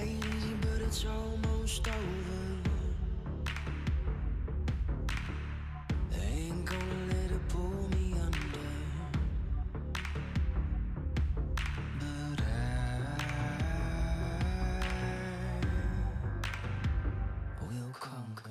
ain't easy, but it's almost over. They ain't gonna let it pull me under. But I will conquer.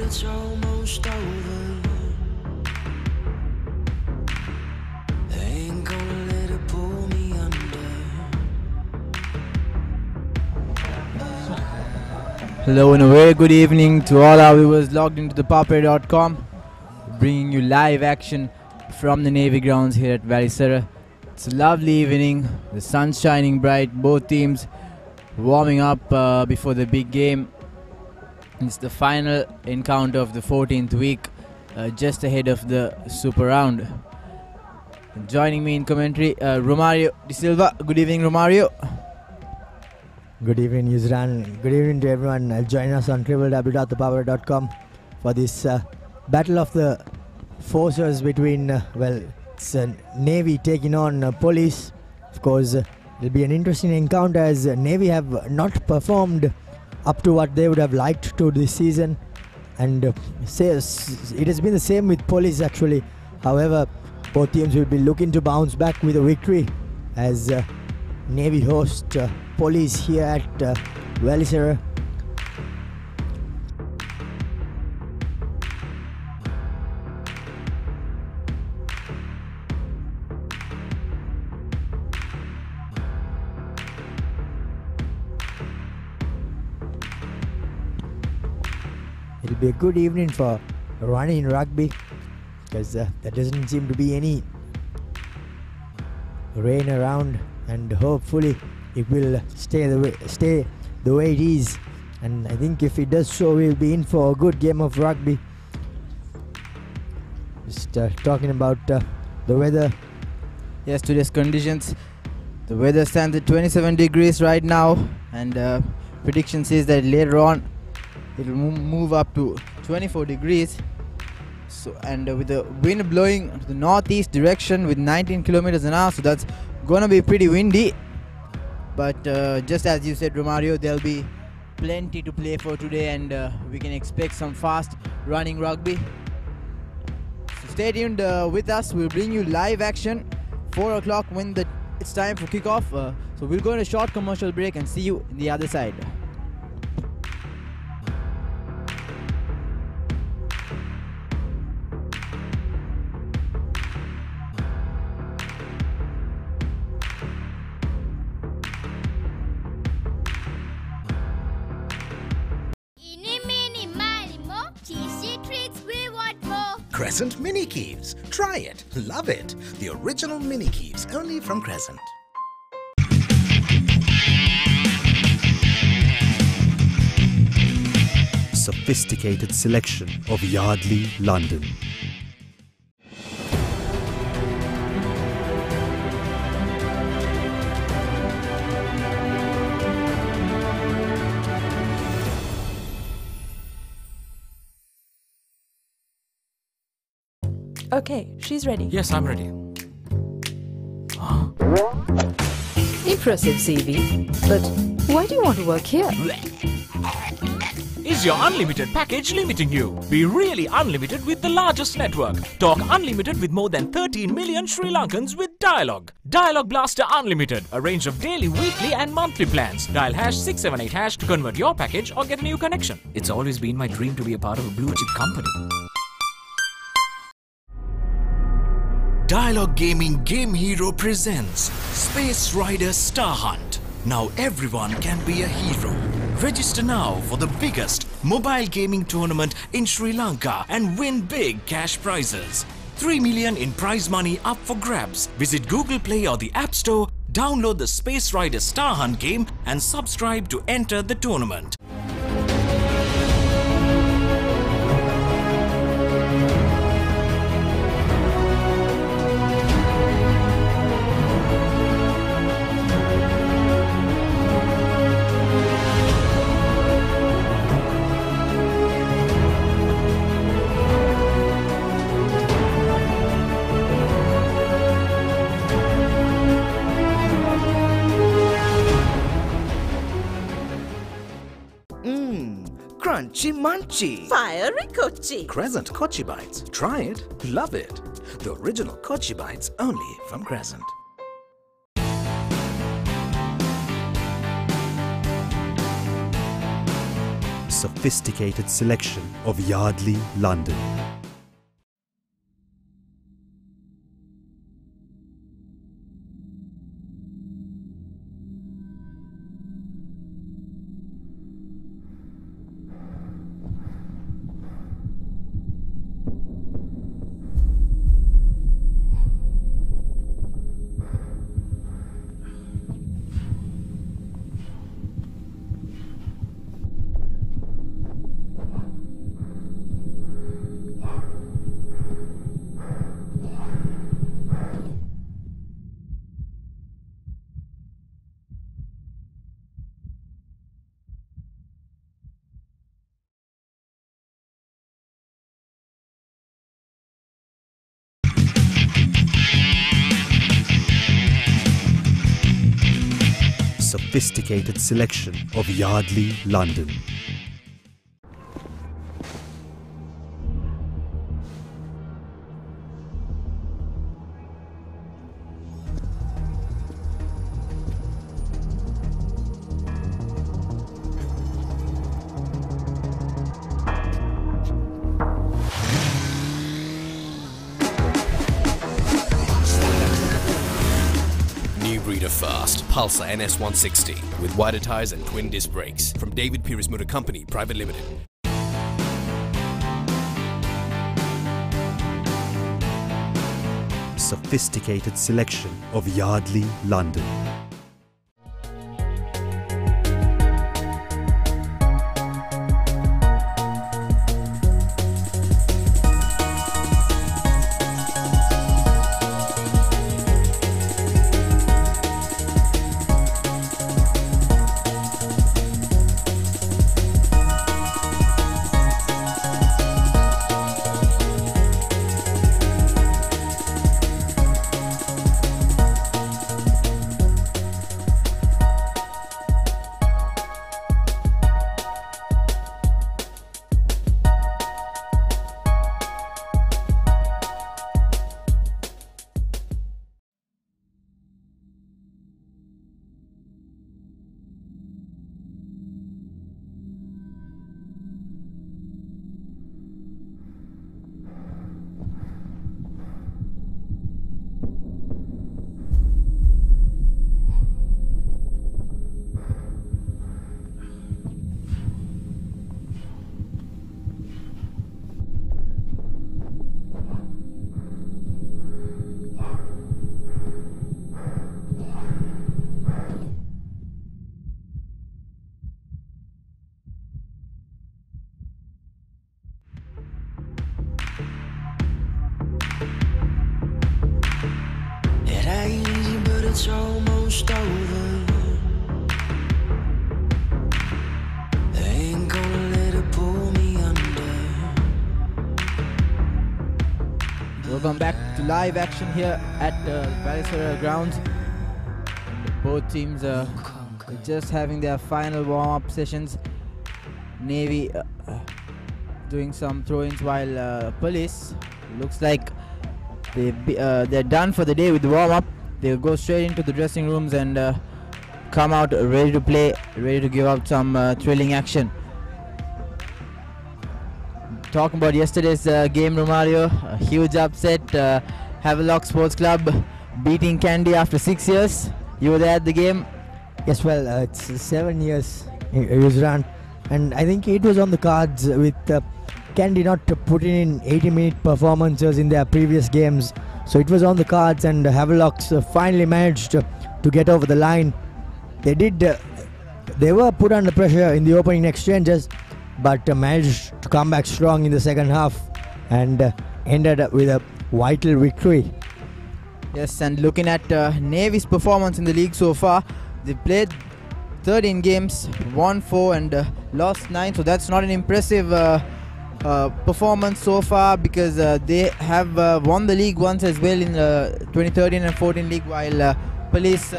It's almost over. They ain't gonna let it pull me under. Hello and a very good evening to all our viewers logged into ThePapare.com, bringing you live action from the Navy grounds here at Varisara. It's a lovely evening, the sun's shining bright, both teams warming up before the big game. It's the final encounter of the 14th week, just ahead of the Super Round. Joining me in commentary, Romario De Silva. Good evening, Romario. Good evening, Yuzran. Good evening to everyone. Join us on www.thepapare.com for this battle of the forces between, it's Navy taking on Police. Of course, it'll be an interesting encounter as Navy have not performed up to what they would have liked to this season. and it has been the same with Police actually. However, both teams will be looking to bounce back with a victory as Navy host Police here at Valisera. It'll be a good evening for running rugby because there doesn't seem to be any rain around, and hopefully it will stay the way it is. And I think if it does so, we'll be in for a good game of rugby. Just talking about the weather. Yes, today's conditions. The weather stands at 27 degrees right now, and prediction says that later on it will move up to 24 degrees. So, and with the wind blowing to the northeast direction with 19 kilometers an hour, so that's gonna be pretty windy. But just as you said, Romario, there'll be plenty to play for today, and we can expect some fast running rugby. So stay tuned with us. We'll bring you live action 4 o'clock when it's time for kickoff. So we'll go on a short commercial break and see you on the other side. Crescent Mini Keeves. Try it. Love it. The original Mini Keeves, only from Crescent. Sophisticated selection of Yardley, London. Okay, she's ready. Yes, I'm ready. Impressive CV. But why do you want to work here? Is your unlimited package limiting you? Be really unlimited with the largest network. Talk unlimited with more than 13 million Sri Lankans with Dialog. Dialog Blaster Unlimited. A range of daily, weekly and monthly plans. Dial #678# to convert your package or get a new connection. It's always been my dream to be a part of a blue chip company. Dialog Gaming Game Hero presents Space Rider Star Hunt. Now everyone can be a hero. Register now for the biggest mobile gaming tournament in Sri Lanka and win big cash prizes. 3 million in prize money up for grabs. Visit Google Play or the App Store, download the Space Rider Star Hunt game and subscribe to enter the tournament. Crunchy Munchy. Fiery Kochi. Crescent Kochi Bites. Try it. Love it. The original Kochi Bites, only from Crescent. Sophisticated selection of Yardley, London. Sophisticated selection of Yardley, London. fast Pulsar NS 160 with wider tyres and twin disc brakes from David Pierce Motor Company Private Limited. Sophisticated selection of Yardley, London. It ain't easy, but it's almost over. They ain't gonna let it pull me under. Welcome back to live action here at the Palliser grounds. Both teams are just having their final warm-up sessions. Navy doing some throw-ins, while Police looks like they're done for the day with the warm-up. They'll go straight into the dressing rooms and come out ready to play, ready to give out some thrilling action. Talking about yesterday's game, Romario, a huge upset. Havelock Sports Club beating Candy after 6 years. You were there at the game? Yes, well, it's 7 years Yusran, and I think it was on the cards with Candy not putting in 80-minute performances in their previous games. So it was on the cards, and Havelocks finally managed to get over the line. They were put under pressure in the opening exchanges, but managed to come back strong in the second half and ended up with a vital victory. Yes, and looking at Navy's performance in the league so far, they played 13 games, won 4 and lost 9. So that's not an impressive performance so far, because they have won the league once as well in 2013 and 14 league, while Police...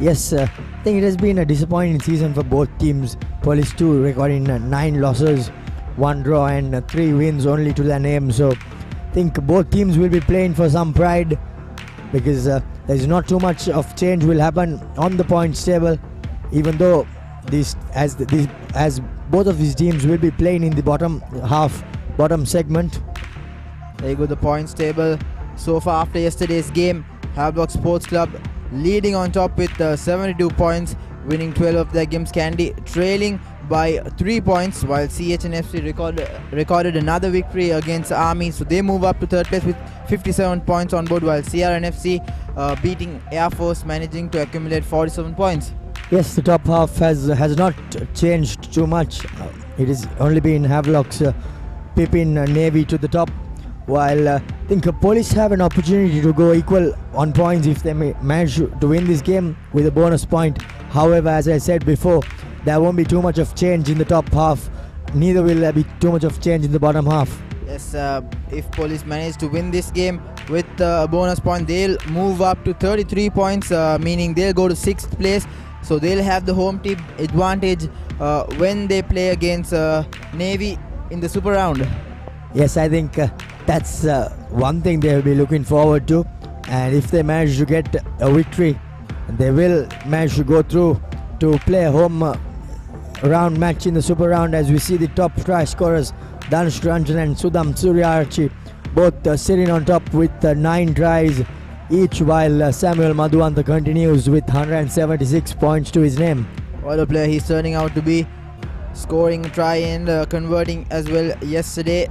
Yes, I think it has been a disappointing season for both teams. Police 2 recording 9 losses, 1 draw and 3 wins only to their name. So I think both teams will be playing for some pride, because there's not too much of change will happen on the points table, even though as both of these teams will be playing in the bottom segment. There you go, the points table so far after yesterday's game. Havelock Sports Club leading on top with 72 points, winning 12 of their games. Candy trailing by 3 points, while CHNFC recorded another victory against Army, so they move up to third place with 57 points on board, while CRNFC beating Air Force, managing to accumulate 47 points. Yes, the top half has not changed too much. It has only been Havelock's pipping Navy to the top, while I think Police have an opportunity to go equal on points if they manage to win this game with a bonus point. However, as I said before, there won't be too much of change in the top half, neither will there be too much of change in the bottom half. Yes, if Police manage to win this game with a bonus point, they'll move up to 33 points, meaning they'll go to 6th place. So they'll have the home team advantage when they play against Navy in the Super Round. Yes, I think that's one thing they will be looking forward to, and if they manage to get a victory, they will manage to go through to play a home round match in the Super Round, as we see the top try scorers Dhanush Ranjan and Sudham Suryaarchi both sitting on top with 9 tries, each, while Samuel Madhuanta continues with 176 points to his name. What a player he's turning out to be, scoring a try and converting as well yesterday.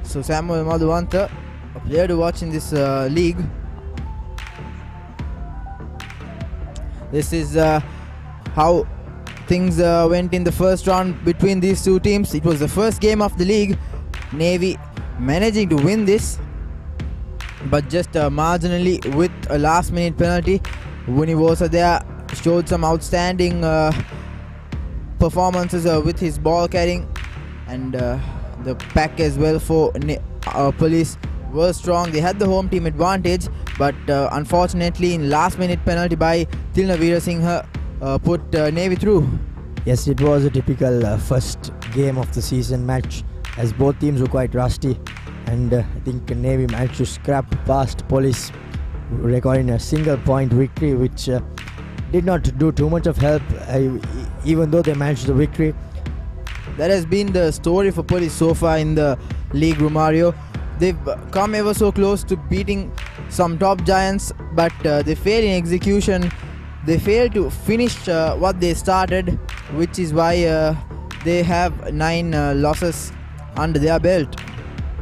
So Samuel Madhuanta, a player to watch in this league. This is how things went in the first round between these two teams. It was the first game of the league. Navy managing to win this, but just marginally with a last minute penalty. Vunivosa there showed some outstanding performances with his ball carrying, and the pack as well for Police were strong. They had the home team advantage, but unfortunately in last minute penalty by Tilna Veerasinghe put Navy through. Yes, it was a typical first game of the season match, as both teams were quite rusty, and I think Navy managed to scrap past Police, recording a single point victory, which did not do too much of help, even though they managed the victory. That has been the story for Police so far in the league, Romario. They've come ever so close to beating some top giants, but they failed in execution. They failed to finish what they started, which is why they have 9 losses under their belt.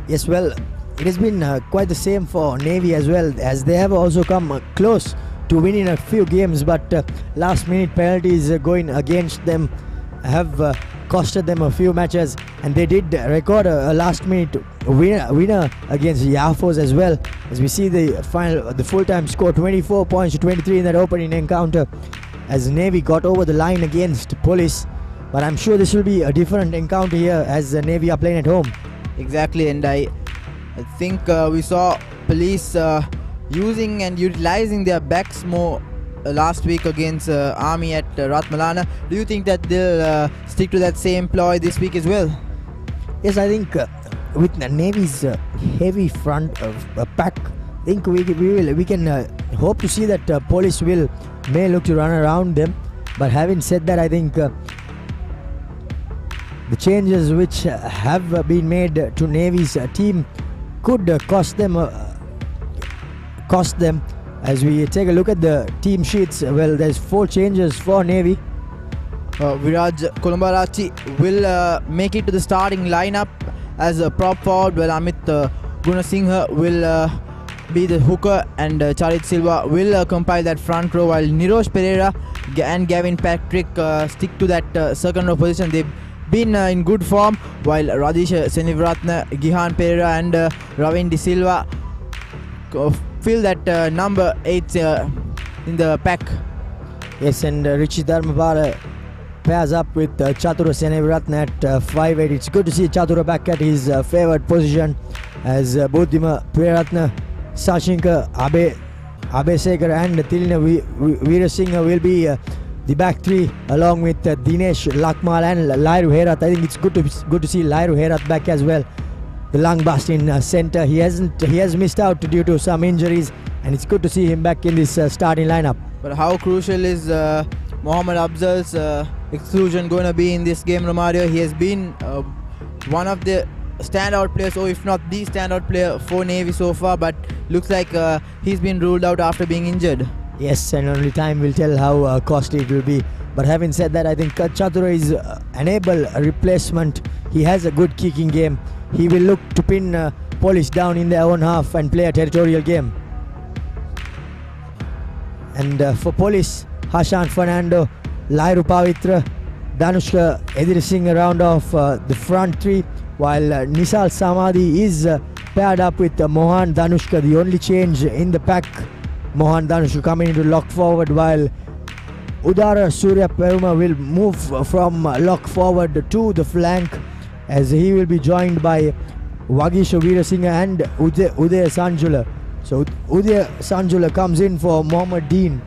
Yes, well, it has been quite the same for Navy as well, as they have also come close to winning a few games, but last minute penalties going against them have costed them a few matches, and they did record a last minute winner against Yafos as well, as we see the full-time score 24 points to 23 in that opening encounter, as Navy got over the line against Police. But I'm sure this will be a different encounter here, as Navy are playing at home. Exactly, and I think we saw Police using and utilizing their backs more last week against Army at Ratmalana. Do you think that they'll stick to that same ploy this week as well? Yes, I think with Navy's heavy front pack, I think we can hope to see that Police may look to run around them. But having said that, I think the changes which have been made to Navy's team could cost them. As we take a look at the team sheets, well, there's 4 changes for Navy. Viraj Kolumbarachi will make it to the starting lineup as a prop forward, while Amit Gunasinghe will be the hooker, and Charit Silva will compile that front row, while Nirosh Pereira and Gavin Patrick stick to that second row position. They've been in good form, while Radisha Senivratna, Gihan Pereira and Ravin De Silva fill that number 8 in the pack. Yes, and Richie Dharmapara pairs up with Chatura Seneviratna at 5'8". It's good to see Chatura back at his favoured position, as Bodhima Puyaratna, Sashinka, Abesekar and Tilina Veerasinghe will be the back 3, along with Dinesh Lakmal and Lairu Herat. I think it's good to see Lairu Herat back as well. The lung bust in centre. He has missed out due to some injuries, and it's good to see him back in this starting lineup. But how crucial is Mohammad Afzal's exclusion going to be in this game, Romario? He has been one of the standout players, or if not the standout player for Navy so far, but looks like he's been ruled out after being injured. Yes, and only time will tell how costly it will be. But having said that, I think Chatura is an able replacement. He has a good kicking game. He will look to pin Police down in their own half and play a territorial game. And for Police, Hashan Fernando, Lairu Pavitra, Danushka Edirisinghe round off the front 3, while Nisal Samadhi is paired up with Mohan Danushka. The only change in the pack, Mohan Danushka coming into lock forward, while Udara Surya Peruma will move from lock forward to the flank, as he will be joined by Vagisha Veerasinghe and Uday Sanjula. So Uday Sanjula comes in for Mohammad Dean.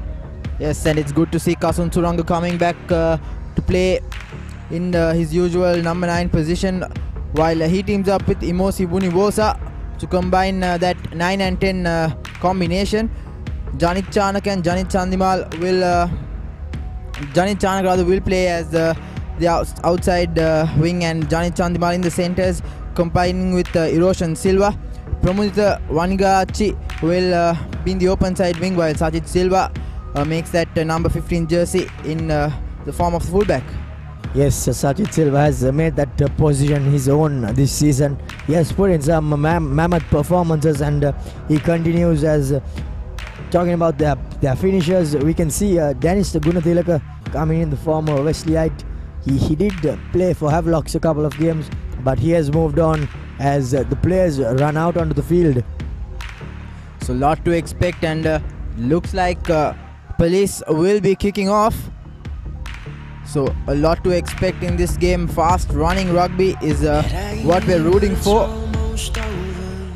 Yes, and it's good to see Kasun Suranga coming back to play in his usual number 9 position, while he teams up with Imosi Vunivosa to combine that 9 and 10 combination. Janit Chanak and Janit Chandimal will Janit Chanak will play as the outside wing, and Janit Chandimal in the centres. combining with Eroshan Silva. Pramudita Wanigachi will be in the open side wing, while Sajid Silva makes that number 15 jersey in the form of the fullback. Yes, Sajid Silva has made that position his own this season. He has put in some mammoth performances, and he continues as talking about their finishers. We can see Dennis Gunathilaka coming in the form of Wesleyite. He did play for Havelocks a couple of games, but he has moved on as the players run out onto the field. So lot to expect, and looks like Police will be kicking off. So a lot to expect in this game. Fast running rugby is what we're rooting for,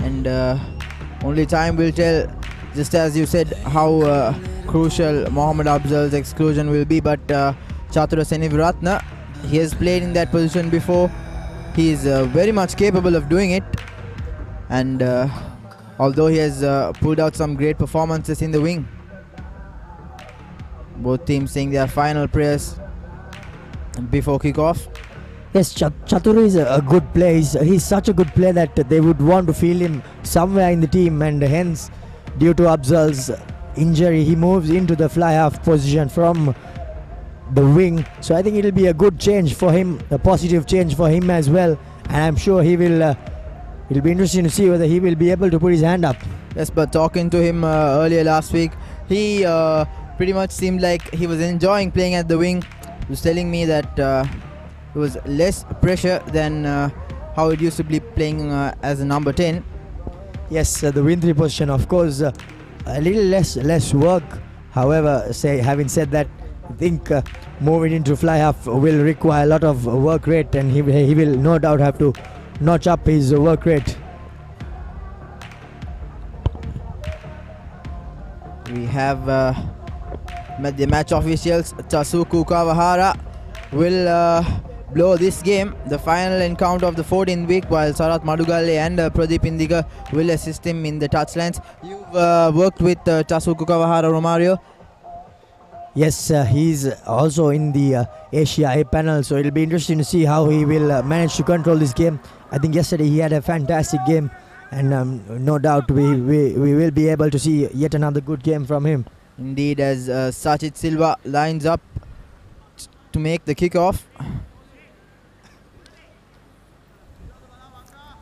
and only time will tell, just as you said, how crucial Mohammad Afzal's exclusion will be. But Chatura Seniviratna, he has played in that position before. He is very much capable of doing it, and although he has pulled out some great performances in the wing. Both teams saying their final prayers before kickoff. Yes, Chatur is a good player. He's such a good player that they would want to feel him somewhere in the team, and hence, due to Afzal's injury, he moves into the fly half position from the wing. So I think it'll be a good change for him, a positive change for him as well, and I'm sure he will. It'll be interesting to see whether he will be able to put his hand up. Yes, but talking to him earlier last week, he pretty much seemed like he was enjoying playing at the wing. He was telling me that it was less pressure than how it used to be playing as a number 10. Yes, the wing 3 position, of course, a little less work. However, having said that, I think moving into fly half will require a lot of work rate, and he will no doubt have to notch up his work rate. We have the match officials. Tasuku Kawahara will blow this game, the final encounter of the 14th week, while Sarath Madugalle and Pradeep Indiga will assist him in the touchlines. You've worked with Tasuku Kawahara, Romario. Yes, he's also in the Asia A panel, so it'll be interesting to see how he will manage to control this game. I think yesterday he had a fantastic game, and no doubt we will be able to see yet another good game from him. Indeed, as Sachit Silva lines up to make the kickoff.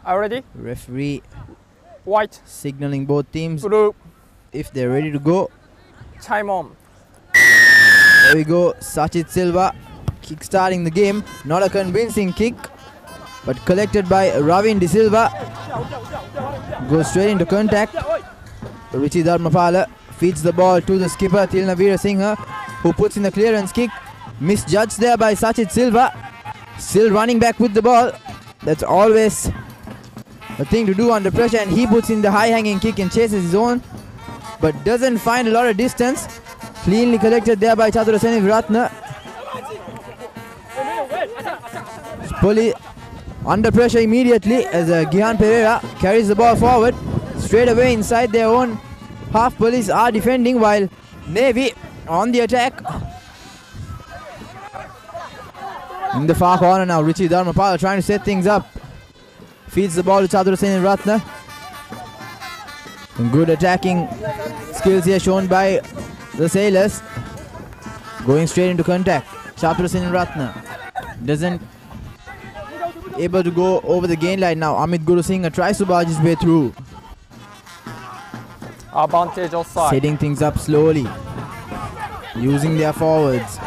Are you ready? Referee White signaling both teams blue if they're ready to go. time on. There we go, Sachit Silva kick-starting the game. Not a convincing kick, but collected by Ravin De Silva. Goes straight into contact. Richie Dharmapala feeds the ball to the skipper Tilna Veerasinghe, who puts in the clearance kick. Misjudged there by Sachit Silva. Still running back with the ball. That's always a thing to do under pressure, and he puts in the high-hanging kick and chases his own, but doesn't find a lot of distance. Cleanly collected there by Chatura Seniviratna. Fully under pressure immediately as Gihan Pereira carries the ball forward. Straight away inside their own half, Police are defending, while Navy on the attack. In the far corner now, Richie Dharmapala trying to set things up. Feeds the ball to Chatura Seniviratna. Good attacking skills here shown by the Sailors. Going straight into contact. Chatura Seniviratna doesn't able to go over the gain line now. Amit Guru Singh tries to barge his way through. Advantage offside. Setting things up slowly. Using their forwards.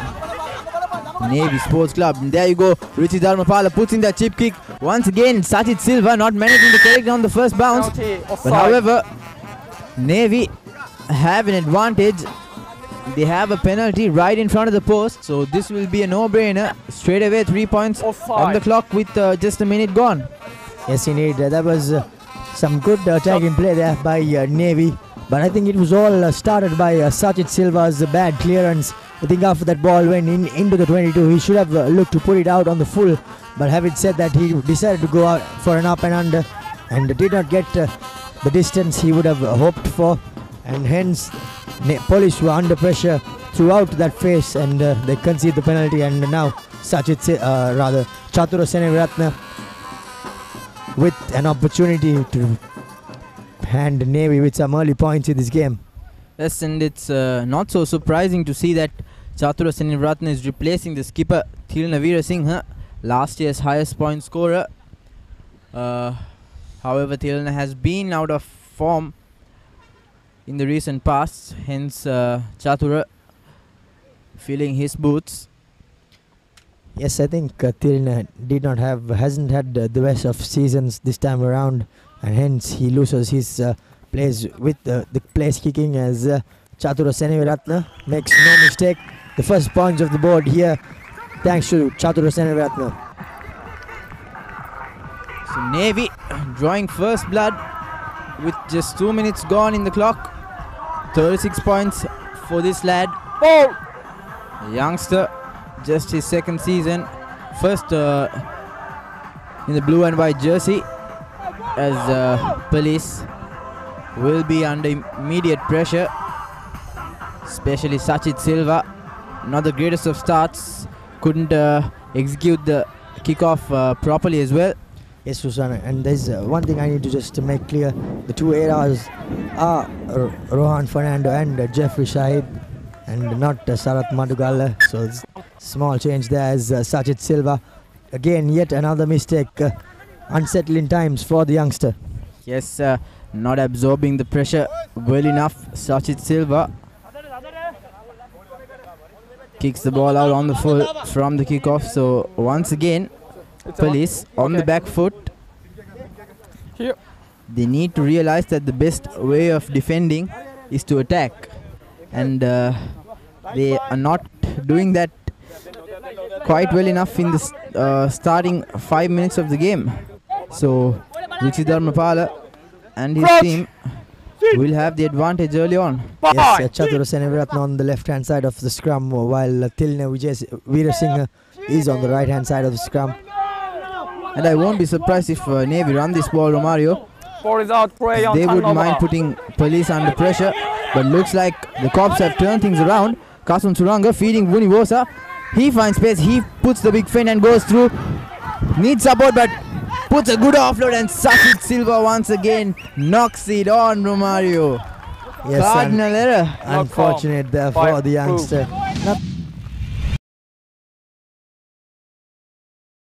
Navy Sports Club. And there you go. Richie Dharmapala puts in that chip kick. Once again, Sachit Silva not managing to collect on the first bounce. But however, Navy have an advantage. They have a penalty right in front of the post, so this will be a no-brainer. Straight away 3 points on the clock with just a minute gone. Yes, indeed. That was some good attacking play there by Navy, but I think it was all started by Sachit Silva's bad clearance. I think after that ball went into the 22, he should have looked to put it out on the full, but having said that, he decided to go out for an up and under and did not get the distance he would have hoped for, and hence Police were under pressure throughout that phase, and they conceded the penalty. And now Chatura Seniviratna with an opportunity to hand Navy with some early points in this game. Yes, and it's not so surprising to see that Chatura Senivaratna is replacing the skipper Thilna Veerasinghe, last year's highest point scorer. However, Thilna has been out of form in the recent past, hence Chatura filling his boots. Yes, I think Thilna hasn't had the best of seasons this time around, and hence he loses his place with the place kicking as Chatura Senivaratna makes no mistake. The first points of the board here, thanks to Chatura Senivaratna. So Navy drawing first blood with just 2 minutes gone in the clock. 36 points for this lad. Ball! A youngster, just his second season. First in the blue and white jersey, as police will be under immediate pressure. Especially Sachit Silva, not the greatest of starts, couldn't execute the kickoff properly as well. Yes, Susanna, and there's one thing I need to just make clear. The two eras are Rohan Fernando and Jeffrey Shahid, and not Sarath Madugalla. So it's small change there as Sachit Silva. Again, yet another mistake. Unsettling times for the youngster. Yes, not absorbing the pressure well enough. Sachit Silva kicks the ball out on the full from the kickoff. So once again, police on the back foot. Here. They need to realize that the best way of defending is to attack, and they are not doing that quite well enough in the starting 5 minutes of the game. So Ruchi Dharmapala and his team will have the advantage early on. Yes, Chatura Senivaratna on the left hand side of the scrum, while Thilna Veerasinghe is on the right hand side of the scrum. And I won't be surprised if Navy run this ball, Romario. Ball is out, play on They would turnover. mind putting police under pressure, but looks like the cops have turned things around. Kasun Suranga feeding Vunivosa. He finds space, he puts the big fin and goes through. Needs support, but puts a good offload, and Sachit Silva once again knocks it on, Romario. Yes, Cardinal error. Unfortunate there for the youngster.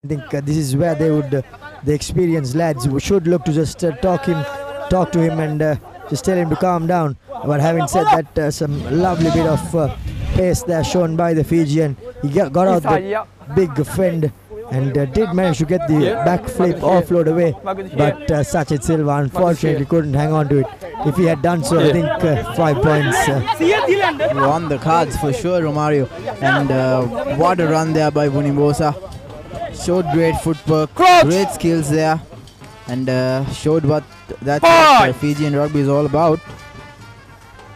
I think this is where they would, the experienced lads should look to just talk to him and just tell him to calm down. But having said that, some lovely bit of pace there shown by the Fijian. He got out the big fend and did manage to get the backflip offload away. But Sachit Silva unfortunately couldn't hang on to it. If he had done so, I think 5 points. On the cards for sure, Romario. And what a run there by Vunivosa. Showed great footwork, great skills there, and showed what Fijian rugby is all about.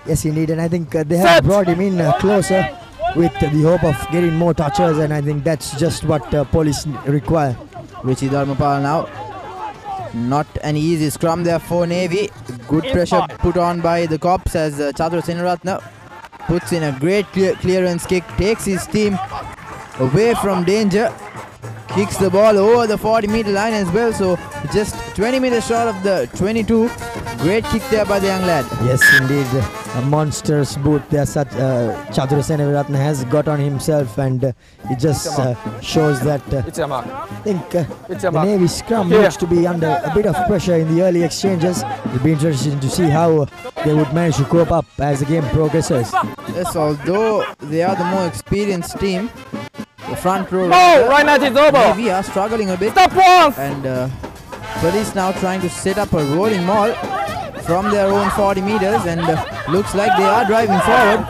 Yes, indeed, and I think they have brought him in closer with the hope of getting more touches, and I think that's just what police require. Richie Dharmapal now. Not an easy scrum there for Navy. Good pressure put on by the cops as Chatura Senivaratna puts in a great clearance kick, takes his team away from danger. Kicks the ball over the 40-meter line as well, so just 20 meters short of the 22. Great kick there by the young lad. Yes, indeed, a monstrous boot there. Chatura Senivaratna has got on himself, and it just shows that I think the Navy scrum looks to be under a bit of pressure in the early exchanges. It'll be interesting to see how they would manage to cope up as the game progresses. Yes, although they are the more experienced team, the front row right now it's over. Navy are struggling a bit. Stop once. And police now trying to set up a rolling maul from their own 40 meters, and looks like they are driving forward.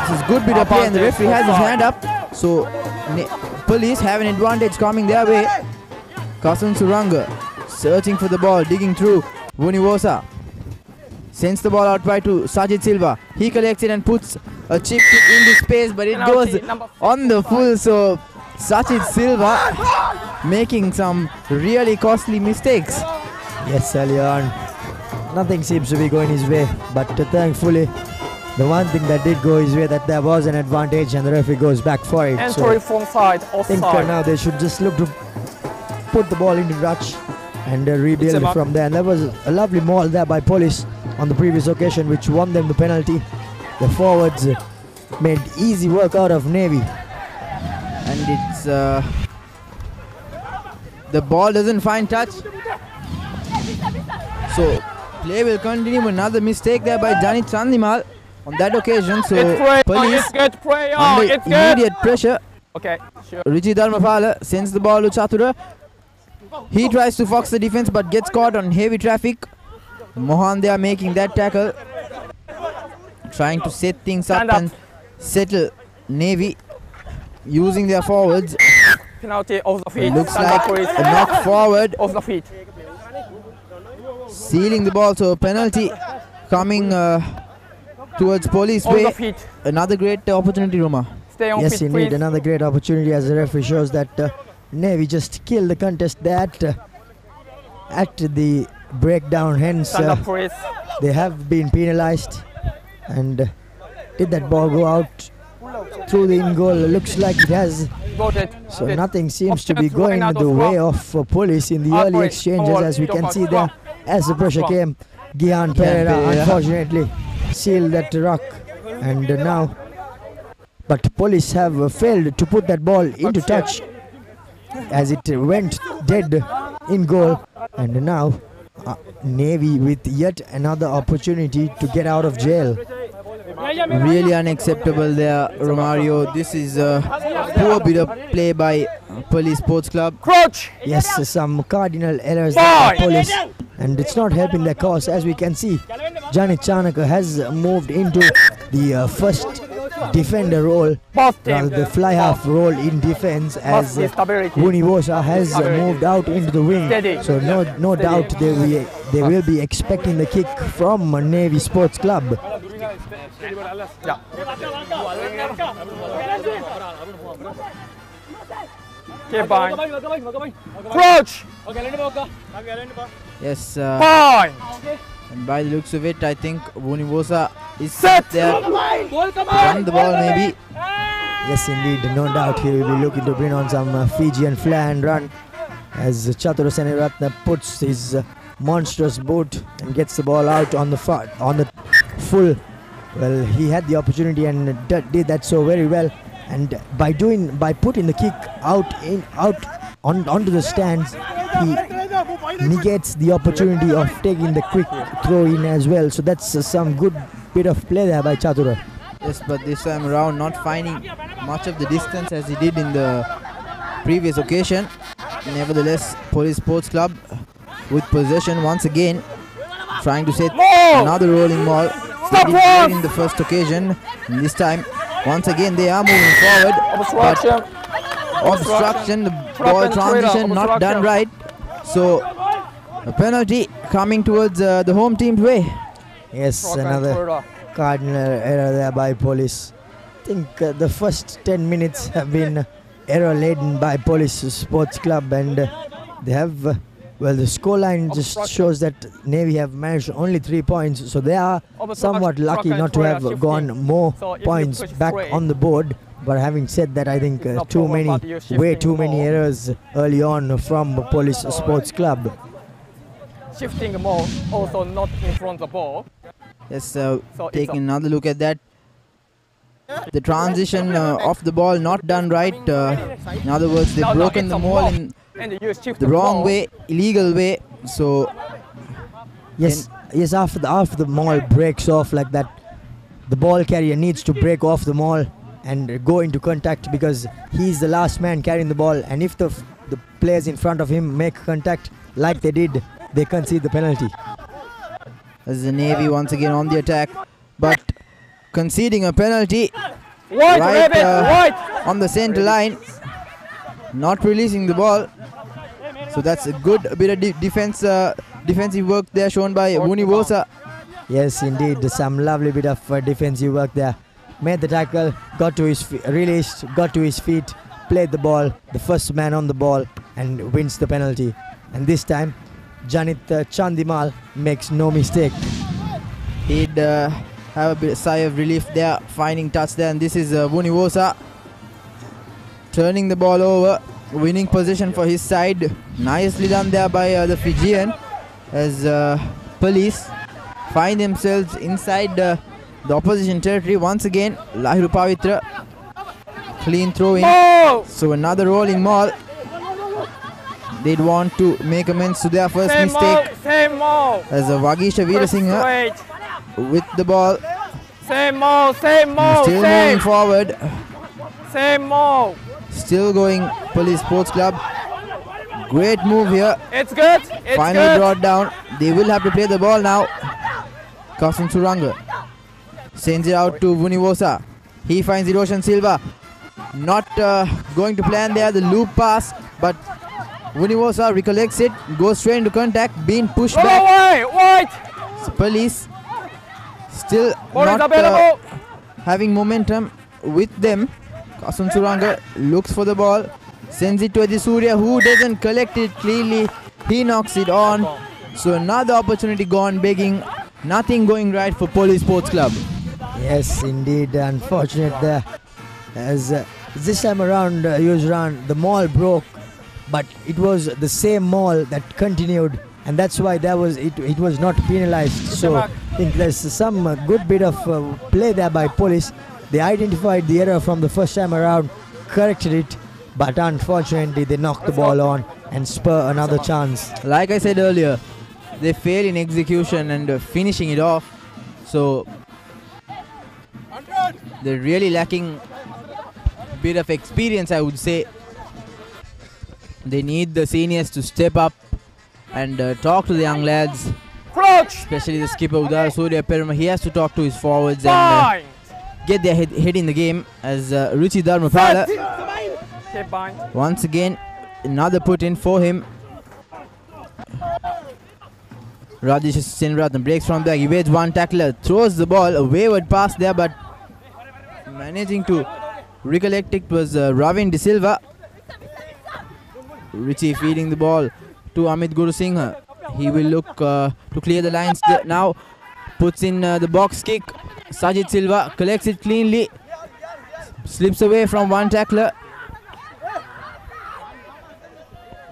This is good bit of play, and the referee has his hand up, so police have an advantage coming their way. Kasun Suranga searching for the ball, digging through. Vunivosa sends the ball out wide to Sachit Silva. He collects it and puts a chip kick in the space, but it goes on the full, so Sachit Silva making some really costly mistakes. Yes, early on, nothing seems to be going his way, but thankfully, the one thing that did go his way, that there was an advantage, and the referee goes back for it. Entry from side, I think offside. now they should just look to put the ball into touch and rebuild from there. And there was a lovely maul there by police on the previous occasion, which won them the penalty. The forwards made easy work out of Navy. And it's the ball doesn't find touch. So play will continue. Another mistake there by Janit Chandimal on that occasion. So police under immediate pressure. Okay, sure. Richi Dharmapala sends the ball to Chatura. He tries to fox the defense but gets caught on heavy traffic. Mohan there making that tackle, trying to set things up and settle Navy using their forwards. Penalty off the feet. It looks like a knock forward. Off the feet. Sealing the ball, so a penalty coming towards police way. Another great opportunity, Roma. Yes, indeed, another great opportunity as the referee shows that Navy just killed the contest there at the breakdown. Hence, they have been penalized. And did that ball go out through the in goal? Looks like it has. So nothing seems to be going the way of police in the early exchanges, as we can see there. As the pressure came, Gian Pereira unfortunately sealed that rock. And now, but police have failed to put that ball into touch as it went dead in goal. And now Navy with yet another opportunity to get out of jail. Really unacceptable there, Romario. This is a poor bit of play by Police Sports Club. Yes, some cardinal errors by police, and it's not helping their cause. As we can see, Janit Chanaka has moved into the first defender role, rather the fly half role in defense, as Vunivosa has moved out into the wing. So no doubt they will be expecting the kick from Navy Sports Club. Crouch! Yes, and by the looks of it, I think Vunivosa is set there. Run the ball maybe. Yes, indeed, no doubt he will be looking to bring on some Fijian fly and run as Chatura Seneratna puts his monstrous boot and gets the ball out on the full. Well, he had the opportunity and did that so very well. And by putting the kick onto the stands, he negates the opportunity of taking the quick throw in as well. So that's some good bit of play there by Chatura. Yes, but this time around not finding much of the distance as he did in the previous occasion. Nevertheless, Police Sports Club with possession once again, trying to set another rolling ball. They did great in the first occasion, and this time once again they are moving forward. Obstruction, the ball transition not done right. So a penalty coming towards the home team's way. Yes, another cardinal error there by police. I think the first 10 minutes have been error laden by Police Sports Club, and they have well, the scoreline just shows that Navy have managed only 3 points, so they are somewhat lucky not to have gone more points back on the board. But having said that, I think way too many errors early on from Police Sports Club. Shifting more, also not in front of the ball. Yes, so taking another look at that. The transition of the ball not done right. In other words, they've broken the ball in the wrong way, illegal way. So yes, after the maul breaks off like that, the ball carrier needs to break off the maul and go into contact, because he's the last man carrying the ball, and if the players in front of him make contact like they did, they concede the penalty. As the Navy once again on the attack, but conceding a penalty on the center line, not releasing the ball. So that's a good bit of defensive work there shown by Vunivosa. Yes, indeed, some lovely bit of defensive work there. Made the tackle, got to his released, got to his feet, played the ball, the first man on the ball, and wins the penalty. And this time, Janit Chandimal makes no mistake. He'd have a bit of sigh of relief there, finding touch there, and this is Vunivosa turning the ball over. winning position for his side. Nicely done there by the Fijian, as police find themselves inside the opposition territory once again. Lahiru Pavitra, clean throw in. So another rolling maul. They'd want to make amends to their first mistake. As Vagisha Veerasinghe with the ball. Still moving forward. Still going Police Sports Club. Great move here. It's good. Finally brought down. They will have to play the ball now. Kasun Suranga sends it out to Vunivosa. He finds Hiroshan Silva. Not going to plan there the loop pass, but Vunivosa recollects it, goes straight into contact, being pushed back. So Police still not having momentum with them. Kasun Suranga looks for the ball, sends it to Adisuriya, who doesn't collect it cleanly. He knocks it on. So another opportunity gone begging. Nothing going right for Police Sports Club. Yes, indeed. Unfortunate there. As this time around, Yuzran, the maul broke, but it was the same maul that continued, and that's why it was not penalized. So I think there's some good bit of play there by Police. They identified the error from the first time around, corrected it, but unfortunately they knocked the ball on and spur another chance. Like I said earlier, they fail in execution and finishing it off. So they're really lacking a bit of experience, I would say. They need the seniors to step up and talk to the young lads, especially the skipper Udara Surya Peruma. He has to talk to his forwards and get their head in the game, as Ruchi Dharmapala once again another put in for him. Rajesh Senrathan breaks from back, evades one tackler, throws the ball, a wayward pass there, but managing to recollect it was Ravin De Silva. Richie feeding the ball to Amit Guru Singh. He will look to clear the lines now. Puts in the box kick. Sajid Silva collects it cleanly. Slips away from one tackler.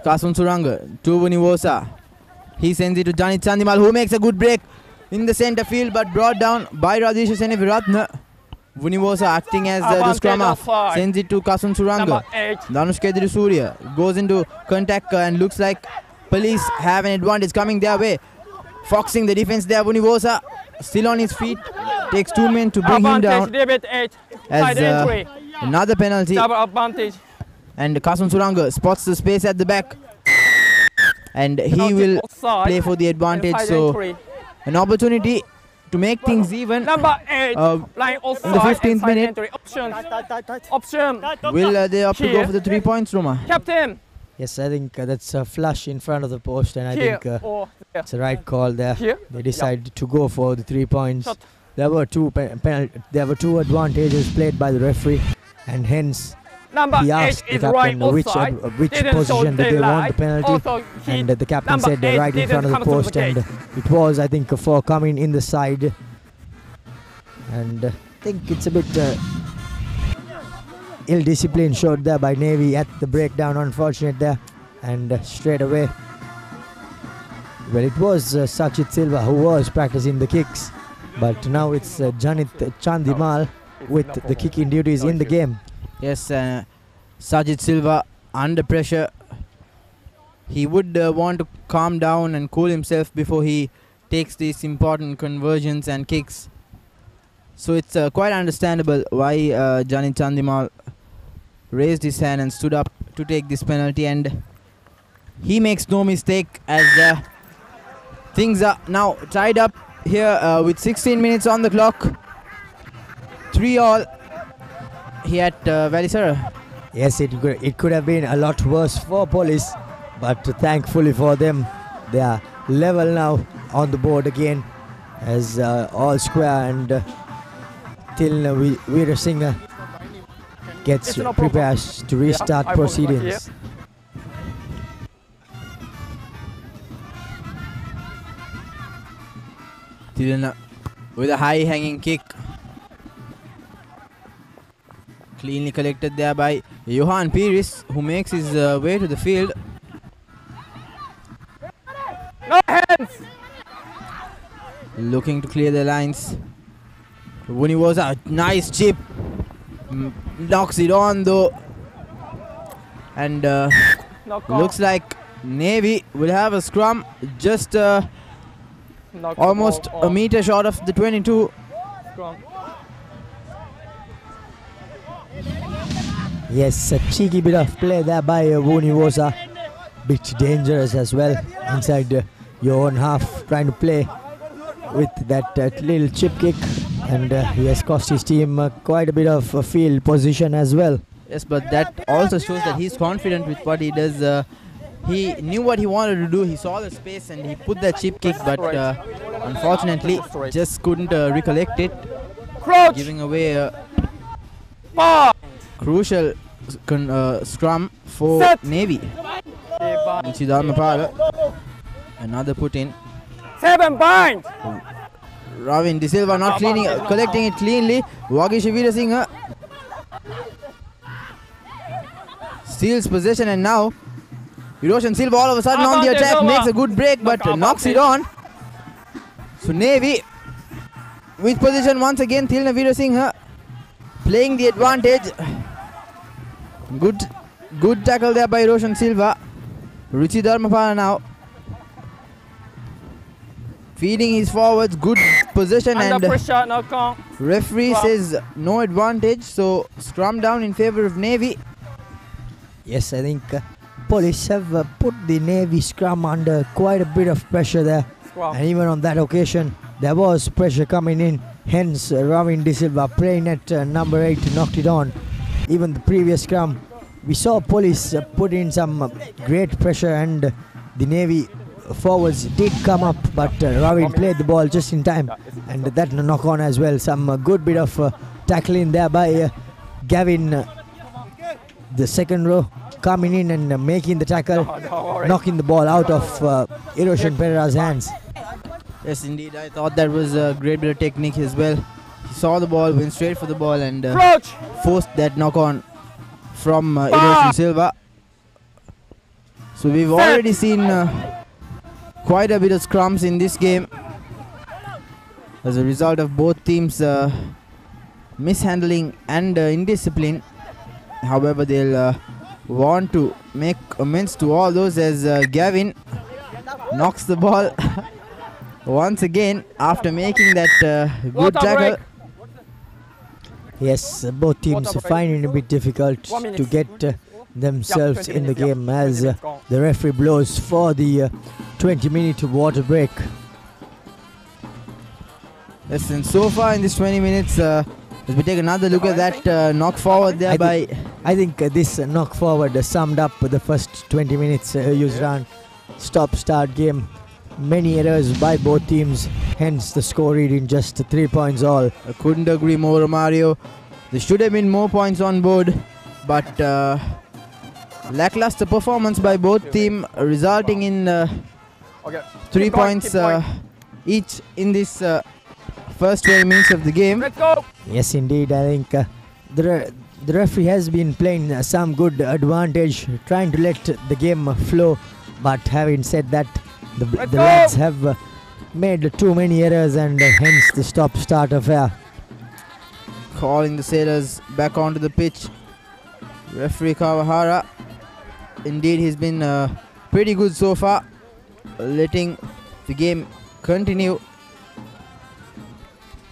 Kasun Suranga to Vunivosa. He sends it to Janit Chandimal, who makes a good break in the center field, but brought down by Radhisha Seneviratna. Vunivosa acting as the scrum half, sends it to Kasun Suranga. Danush Kedri Surya goes into contact and looks like Police have an advantage coming their way. Foxing the defense there. Vunivosa still on his feet, takes 2 men to bring him down. As another penalty. And Kasun Suranga spots the space at the back, and he will play for the advantage. So an opportunity to make things even in the 15th minute. Will they opt to go for the 3 points, Roma? Captain. Yes, I think that's a flush in front of the post, and I think it's a right call there. They decided to go for the 3 points. There were two advantages played by the referee, and hence he asked the captain which position did they want the penalty, and the captain said right in front of the post, and it was, I think, for coming in the side. And I think it's a bit ill discipline showed there by Navy at the breakdown. Unfortunate there, and straight away, well, it was Sachit Silva who was practicing the kicks, but now it's Janit Chandimal with the kicking duties in the game. Yes, Sajid Silva under pressure. He would want to calm down and cool himself before he takes these important conversions and kicks. So it's quite understandable why Janit Chandimal raised his hand and stood up to take this penalty, and he makes no mistake, as things are now tied up here with 16 minutes on the clock. 3-all here at Valisara. Yes, it could have been a lot worse for Police, but thankfully for them, they are level now on the board again, as all square, and till Veerasinghe gets prepared to restart proceedings. Tilana with a high hanging kick. Cleanly collected there by Johan Pires, who makes his way to the field. No hands! Looking to clear the lines. Wuni was a nice chip. Knocks it on though. And looks like Navy will have a scrum just almost a meter short of the 22. Scrum. Yes, a cheeky bit of play there by Vunivosa. Bit dangerous as well inside your own half, trying to play with that little chip kick, and he has cost his team quite a bit of field position as well. Yes, but that also shows that he's confident with what he does. He knew what he wanted to do. He saw the space and he put that chip kick, but unfortunately just couldn't recollect it, giving away a crucial scrum for Navy. Another put in. 7 points! Ravin De Silva not collecting it cleanly. Wagishavira Singh steals possession, and now Hiroshan Silva all of a sudden on the attack, makes a good break but knocks it on. So Navy with position once again. Thilna Veerasinghe playing the advantage. Good tackle there by Hiroshan Silva. Ruchi Dharmapala now feeding his forwards, good position, and referee says no advantage, so scrum down in favor of Navy. Yes, I think police have put the Navy scrum under quite a bit of pressure there, and even on that occasion there was pressure coming in, hence Ravin De Silva playing at number 8 knocked it on. Even the previous scrum we saw police put in some great pressure, and the Navy forwards did come up, but Ravin played the ball just in time, and that knock on as well. Some good bit of tackling there by Gavin, the second row, coming in and making the tackle, knocking the ball out of Hiroshan Pereira's hands. Yes, indeed, I thought that was a great bit of technique as well. He saw the ball, went straight for the ball, and forced that knock on from Hiroshan Silva. So we've already seen quite a bit of scrums in this game as a result of both teams mishandling and indiscipline. However, they'll want to make amends to all those as Gavin knocks the ball once again after making that good tackle. Yes, both teams are finding it a bit difficult to get themselves in the game as the referee blows for the 20-minute water break. Yes, and so far in this 20 minutes, as we take another look at that knock forward there I think this knock forward summed up the first 20 minutes Yusran stop-start game. Many errors by both teams, hence the score reading just 3 points all. I couldn't agree more, Mario. There should have been more points on board, but lackluster performance by both teams, resulting in 3 points each in this first 20 minutes of the game. Yes, indeed. I think the referee has been playing some good advantage, trying to let the game flow. But having said that, the lads have made too many errors, and hence the stop-start affair. Calling the Sailors back onto the pitch. Referee Kawahara, indeed, he's been pretty good so far, letting the game continue.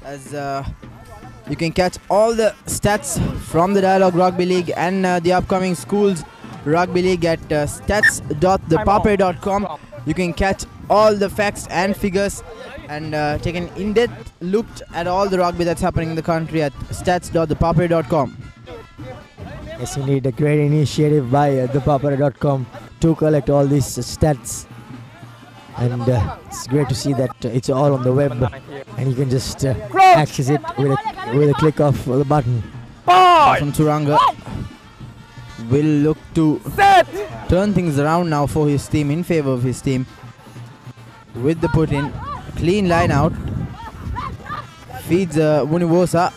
As you can catch all the stats from the Dialogue Rugby League and the upcoming Schools Rugby League at stats.thepapare.com. You can catch all the facts and figures and take an in-depth look at all the rugby that's happening in the country at stats.thepapare.com. Yes, indeed, a great initiative by ThePapare.com to collect all these stats, and it's great to see that it's all on the web, and you can just access it with a click of the button. From Turanga will look to turn things around now for his team, in favor of his team, with the put in. Clean line out, feeds Vunivosa.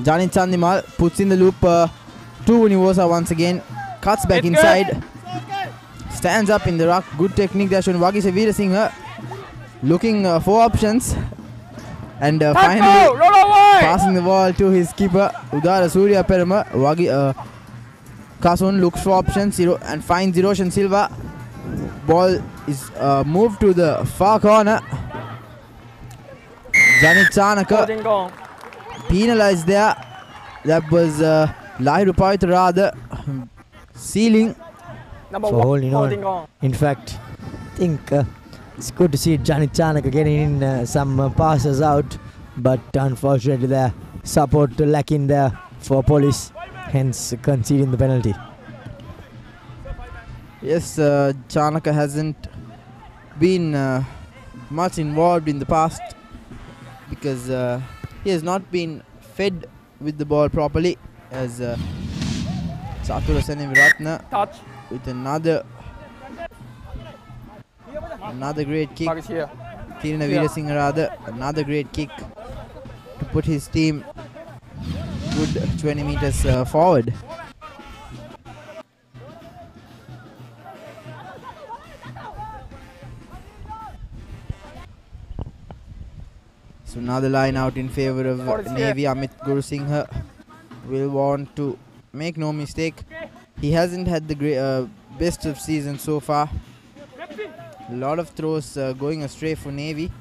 Janit Chandimal puts in the loop to Univosa once again. Cuts back inside. Stands up in the ruck. Good technique there shown. Wagisha Veerasinghe looking for options. And finally passing the ball to his keeper Udara Surya Perama. Kasun looks for options and finds Hiroshan Silva. Ball is moved to the far corner. Janit Chanaka penalized there. That was Lahiru Pavitra rather sealing for holding on. In fact, I think it's good to see Janit Chanaka getting in some passes out, but unfortunately there support lacking there for Police, hence conceding the penalty. Yes, Chanaka hasn't been much involved in the past because he has not been fed with the ball properly, as Chatura Seneviratna with another great kick. Kirina Veerasinghe rather, another great kick to put his team good 20 meters forward. So another line out in favor of Navy. Amit Gurusinghe will want to make no mistake. He hasn't had the best of season so far. A lot of throws going astray for Navy,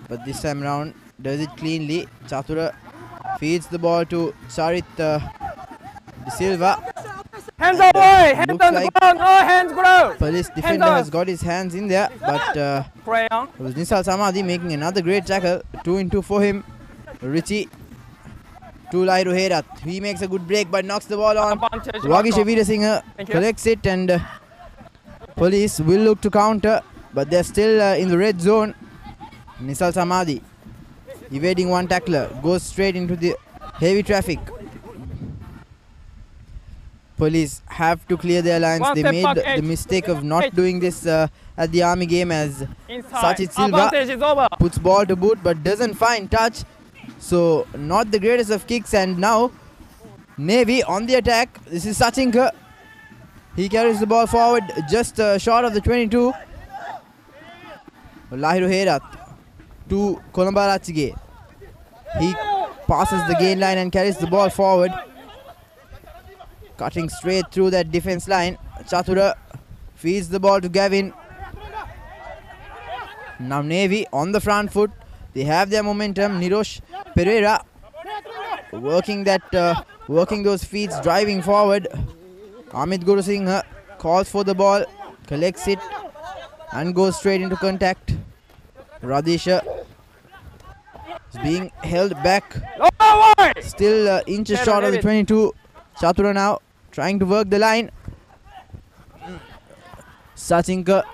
but this time round does it cleanly. Chatura feeds the ball to Charit De Silva. Hands away! Hands on the ground! No hands ground! Police defender has got his hands in there, but it was Nisal Samadhi making another great tackle. 2-2 for him. Richie to Lahiru Herat. He makes a good break but knocks the ball on. Wagisha Veerasinghe collects it, and Police will look to counter, but they're still in the red zone. Nisal Samadhi evading one tackler, goes straight into the heavy traffic. Police have to clear their lines. They made the mistake of not doing this at the Army game, as Sachit Silva puts ball to boot but doesn't find touch. So not the greatest of kicks, and now Navy on the attack. This is Sachinka. He carries the ball forward just short of the 22. Lahiru Herat to Kolombarachige. He passes the gain line and carries the ball forward, cutting straight through that defense line. Chatura feeds the ball to Gavin. Now Navy on the front foot. They have their momentum. Nirosh Pereira working those feet, driving forward. Amit Gurusinghe calls for the ball, collects it and goes straight into contact. Radisha is being held back. Still inches short of the 22. Chatura now trying to work the line. Sachinka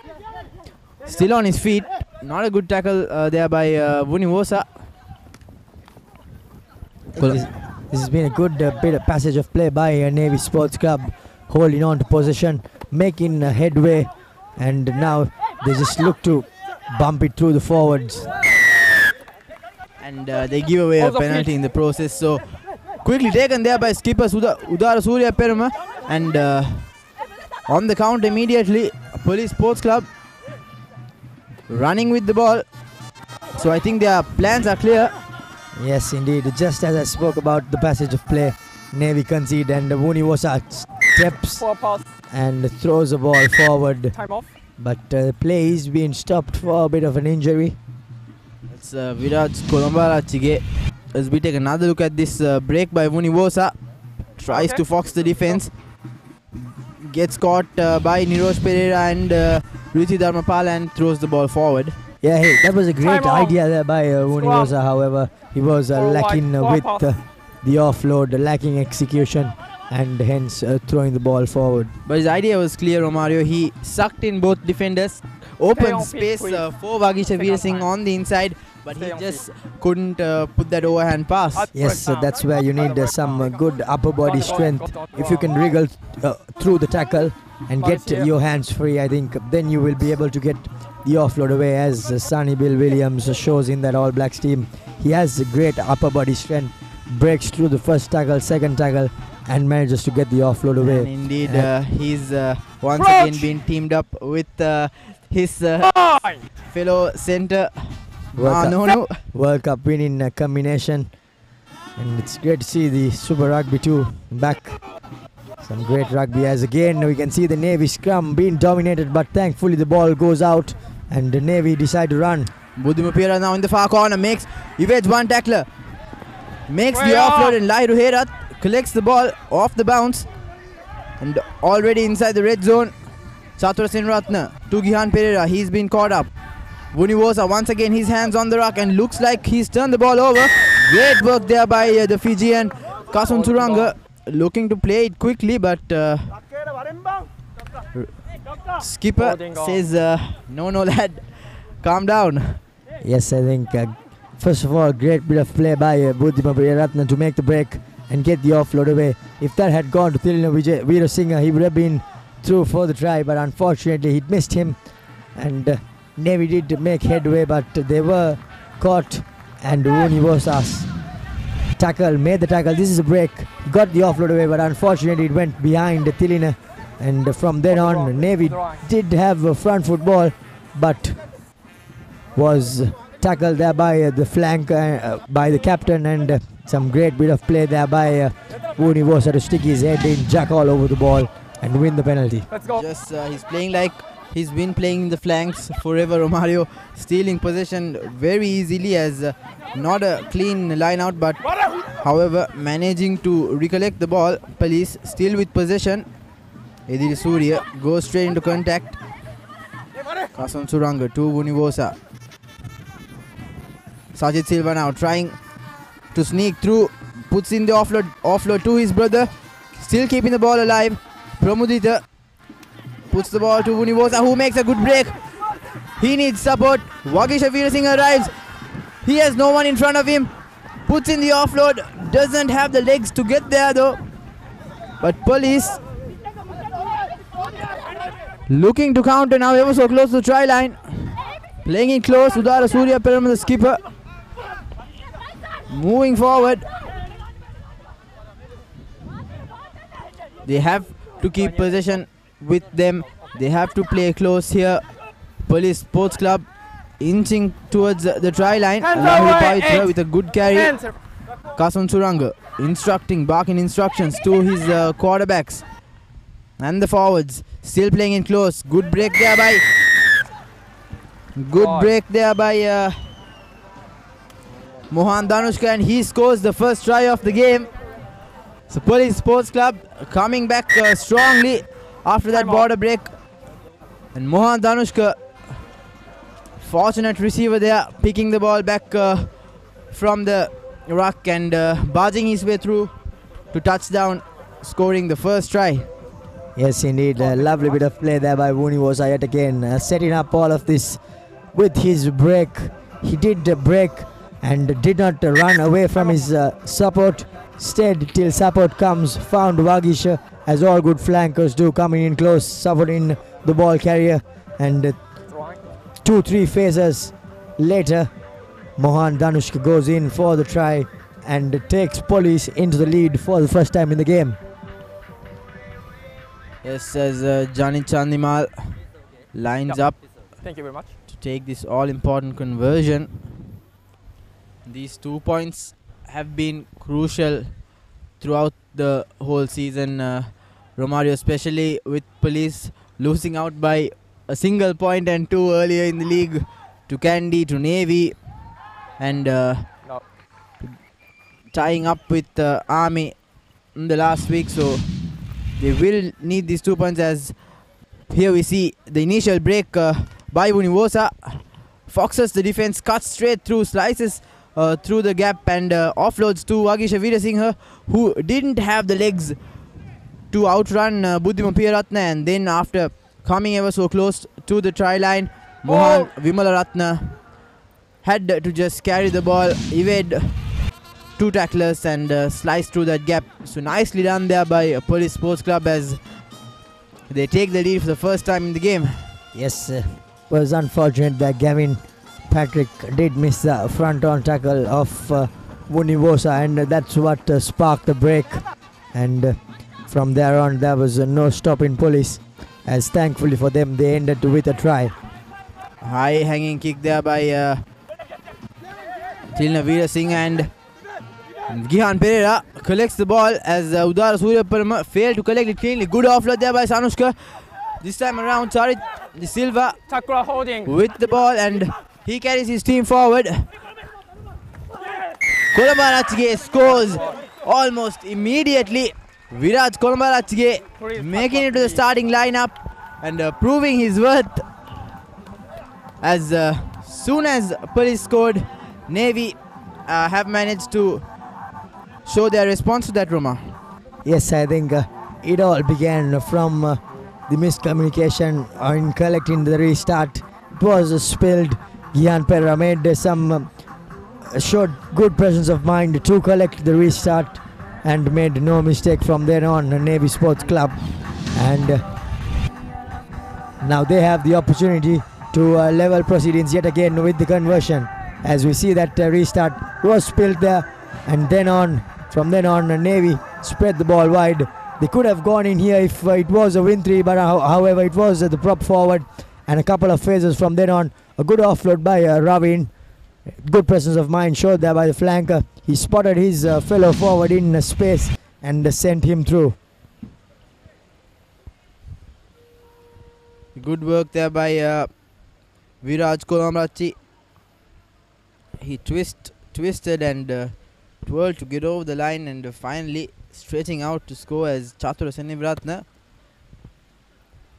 still on his feet. Not a good tackle there by Vunivosa. This has been a good bit of passage of play by Navy Sports Club, holding on to possession, making headway, and now they just look to bump it through the forwards. And they give away a penalty in the process. So quickly taken there by skipper Udara Surya Perama, and on the count immediately Police Sports Club running with the ball. So I think their plans are clear. Yes, indeed. Just as I spoke about the passage of play, Navy concede, and Vunivosa steps and throws the ball forward. Time off. But the play is being stopped for a bit of an injury. It's Viraj Kolombarachige. As we take another look at this break by Vunivosa. Tries to fox the defense. Gets caught by Nirosh Pereira and Ruchi Dharmapala and throws the ball forward. Yeah, hey, that was a great idea there by Vunivosa. However, he was lacking with the offload, lacking execution, and hence throwing the ball forward. But his idea was clear, Romario. He sucked in both defenders, opened space for Wagisha Veerasinghe on the inside, but he just couldn't put that overhand pass. Yes, that's where you need some good upper body strength. If you can wriggle through the tackle and get your hands free, I think then you will be able to get the offload away, as Sonny Bill Williams shows in that All Blacks team. He has great upper body strength, breaks through the first tackle, second tackle, and manages to get the offload away. And indeed, he's once again been teamed up with his fellow centre. World Cup win in combination, and it's great to see the Super Rugby 2 back. Some great rugby, as again we can see the Navy scrum being dominated, but thankfully the ball goes out and the Navy decide to run. ThePapare now in the far corner, evades one tackler, makes the offload, and Lai Ruherat collects the ball off the bounce, and already inside the red zone. Chatura Senratna to Gihan Pereira, he's been caught up. Vunivosa once again, his hands on the ruck, and looks like he's turned the ball over. Great work there by the Fijian Kasun Turanga, looking to play it quickly, but skipper says no lad, calm down. Yes, I think first of all, great bit of play by Buddhima Priyaratna to make the break and get the offload away. If that had gone to Thilina Veerasinghe, he would have been through for the try, but unfortunately he missed him, and Navy did make headway, but they were caught, and Vunivosa's tackle made the tackle. This is a break, got the offload away, but unfortunately it went behind Thilina, and from then on Navy did have a front foot ball, but was tackled there by the flank by the captain, and some great bit of play there by Vunivosa to stick his head in, jack all over the ball and win the penalty. Let's go. Just he's playing like he's been playing in the flanks forever. Romario stealing possession very easily, as not a clean line out, but however managing to recollect the ball. Police still with possession. Edil Surya goes straight into contact. Kasun Suranga to Vunivosa. Sajid Silva now trying to sneak through, puts in the offload to his brother, still keeping the ball alive. Pramudita puts the ball to Vunivosa, who makes a good break. He needs support. Vagisha Veerasinghe arrives. He has no one in front of him. Puts in the offload. Doesn't have the legs to get there though. But Police looking to counter now, ever so close to the try line. Playing it close. Udara Surya Peram, the skipper. Moving forward. They have to keep possession with them. They have to play close here. Police Sports Club inching towards the try line. With a good carry. Kasun Suranga barking instructions to his quarterbacks and the forwards. Still playing in close. Good break there by Mohan Danushka, and he scores the first try of the game. So Police Sports Club coming back strongly after that border break. And Mohan Danushka, fortunate receiver there, picking the ball back from the ruck and barging his way through to touchdown, scoring the first try. Yes, indeed. A lovely bit of play there by Vunivosa yet again, setting up all of this with his break. He did break and did not run away from his support. Stayed till support comes, found Vagisha, as all good flankers do, coming in close, supporting the ball carrier, and 2-3 phases later, Mohan Danushka goes in for the try and takes Police into the lead for the first time in the game. Yes, as Johnny Chandimal lines up Thank you very much to take this all-important conversion. These 2 points have been crucial throughout the whole season, Romario, especially with Police losing out by a single point and 2 earlier in the league to Kandy, to Navy, and tying up with Army in the last week. So they will need these 2 points, as here we see the initial break by Vunivosa. Foxes the defense, cuts straight through, slices through the gap and offloads to Vagisha Veerasinghe, who didn't have the legs to outrun Buddhima Priyaratna, and then after coming ever so close to the try line, Mohan Vimalaratna had to just carry the ball, evade 2 tacklers and slice through that gap. So nicely done there by Police Sports Club, as they take the lead for the first time in the game. Yes, it was unfortunate that Gavin Patrick did miss the front on tackle of Vunivosa, and that's what sparked the break. and from there on there was no stop in police, as thankfully for them they ended with a try. High hanging kick there by Tilna Veera Singh, and Gihan Pereira collects the ball as Udara Suryaparama failed to collect it cleanly. Good offload there by Sanushka. This time around Charit De Silva Chakra holding with the ball, and he carries his team forward. Kolombarachige scores almost immediately. Viraj Kolombarachige making it to the starting lineup and proving his worth. As soon as police scored, Navy have managed to show their response to that, Roma. Yes, I think it all began from the miscommunication in collecting the restart. It was spilled. Gihan Pereira made some showed good presence of mind to collect the restart and made no mistake from then on. Navy Sports Club, and now they have the opportunity to level proceedings yet again with the conversion, as we see that restart was spilled there, and from then on Navy spread the ball wide. They could have gone in here if it was a win 3, but however it was the prop forward, and a couple of phases from then on. A good offload by Ravin. Good presence of mind showed there by the flanker. He spotted his fellow forward in space and sent him through. Good work there by Viraj Kolomarachi. He twisted and twirled to get over the line, and finally stretching out to score as Chatura Senivratna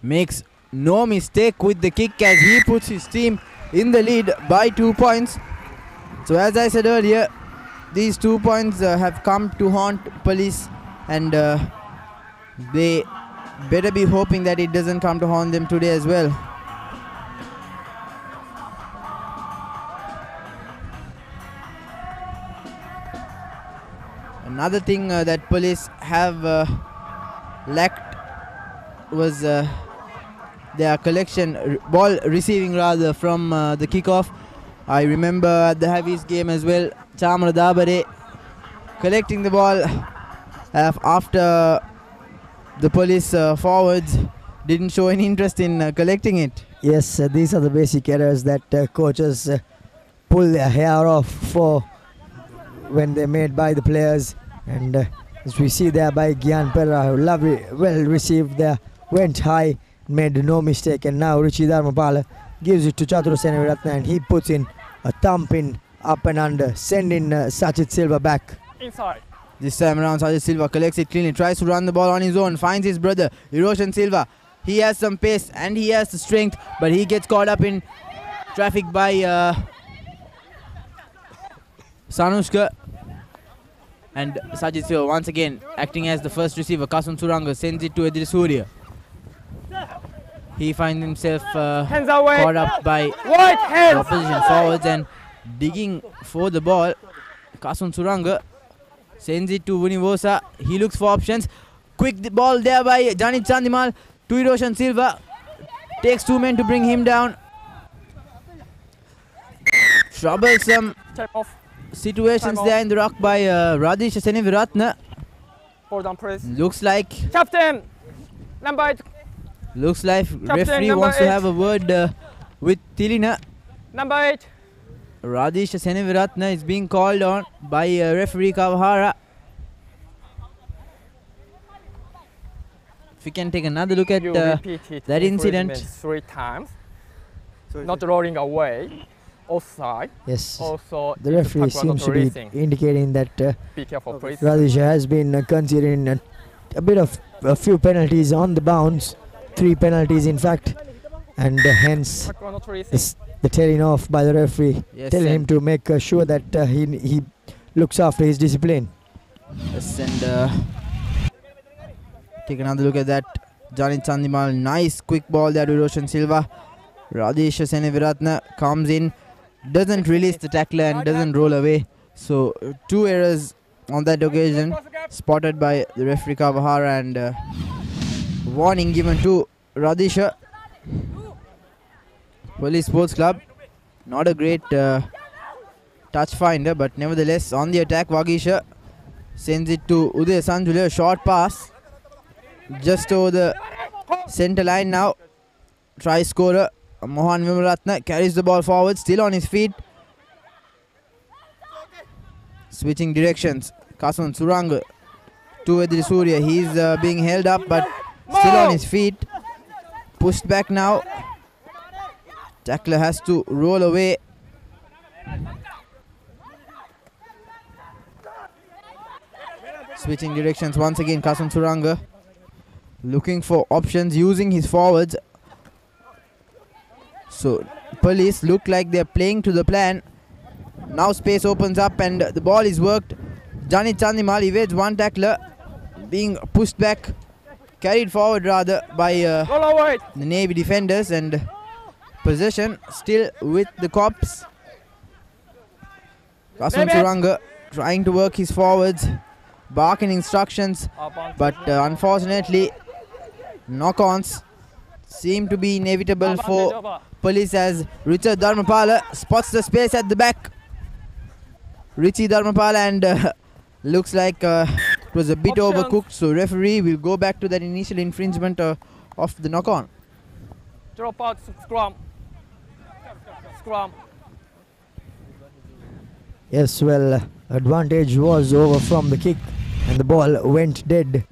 makes no mistake with the kick as he puts his team in the lead by 2 points. So as I said earlier, these 2 points have come to haunt police, and they better be hoping that it doesn't come to haunt them today as well. Another thing that police have lacked was their collection, ball receiving rather, from the kickoff. I remember at the Havis game as well, Chamara Dabare collecting the ball after the police forwards didn't show any interest in collecting it. Yes, these are the basic errors that coaches pull their hair off for when they're made by the players, and as we see there by Gihan Pereira, lovely, well received there, went high, made no mistake, and now Richie Dharmapala gives it to Chatura Senaviratna, and he puts in a thump in up and under, sending Sachit Silva back. inside. This time around Sachit Silva collects it cleanly, tries to run the ball on his own, finds his brother Hiroshan Silva. He has some pace and he has the strength, but he gets caught up in traffic by Sanushka. And Sachit Silva once again acting as the first receiver. Kasun Suranga sends it to Edri Surya. He finds himself caught up by the opposition forwards and digging for the ball. Kasun Suranga sends it to Vunivosa. He looks for options. Quick ball there by Janit Chandimal to Hiroshan Silva. Takes 2 men to bring him down. Troublesome situations there in the rock by Radhisha Seneviratna. Looks like Captain number 8. Looks like referee wants to have a word with Tilina. Number 8. Radhisha Seneviratna is being called on by referee Kavahara. If we can take another look at that incident. 3 times. Not rolling away. Offside. Yes. Also, the referee seems to be indicating that Radhisha has been considering a few penalties on the bounce. 3 penalties in fact, and hence the telling off by the referee, telling him to make sure that he looks after his discipline. Yes, and take another look at that. Janit Chandimal, nice quick ball there to Roshan Silva. Radhisha Seneviratna comes in, doesn't release the tackler and doesn't roll away. So 2 errors on that occasion spotted by the referee Kavahara, and warning given to Radhisha. Police Sports Club, not a great touch finder, but nevertheless on the attack. Vagisha Sends it to Uday Sanjula. Short pass. Just over the center line now. Try scorer Mohan Vimaratna carries the ball forward. Still on his feet. Switching directions. Kasun Suranga to Edri Surya. He's being held up but still on his feet. Pushed back now. Tackler has to roll away. Switching directions once again. Kasun Suranga looking for options using his forwards. So Police look like they're playing to the plan. Now space opens up and the ball is worked. Janit Chandimal evades one tackler, being pushed back, carried forward rather by the Navy defenders, and possession still with the Cops. Kasun Suranga trying to work his forwards, barking instructions, but unfortunately knock-ons seem to be inevitable for Police as Richard Dharmapala spots the space at the back. Richie Dharmapala and looks like it was a bit overcooked, so referee will go back to that initial infringement of the knock-on. Drop out, scrum. Scrum. Yes, well, advantage was over from the kick and the ball went dead,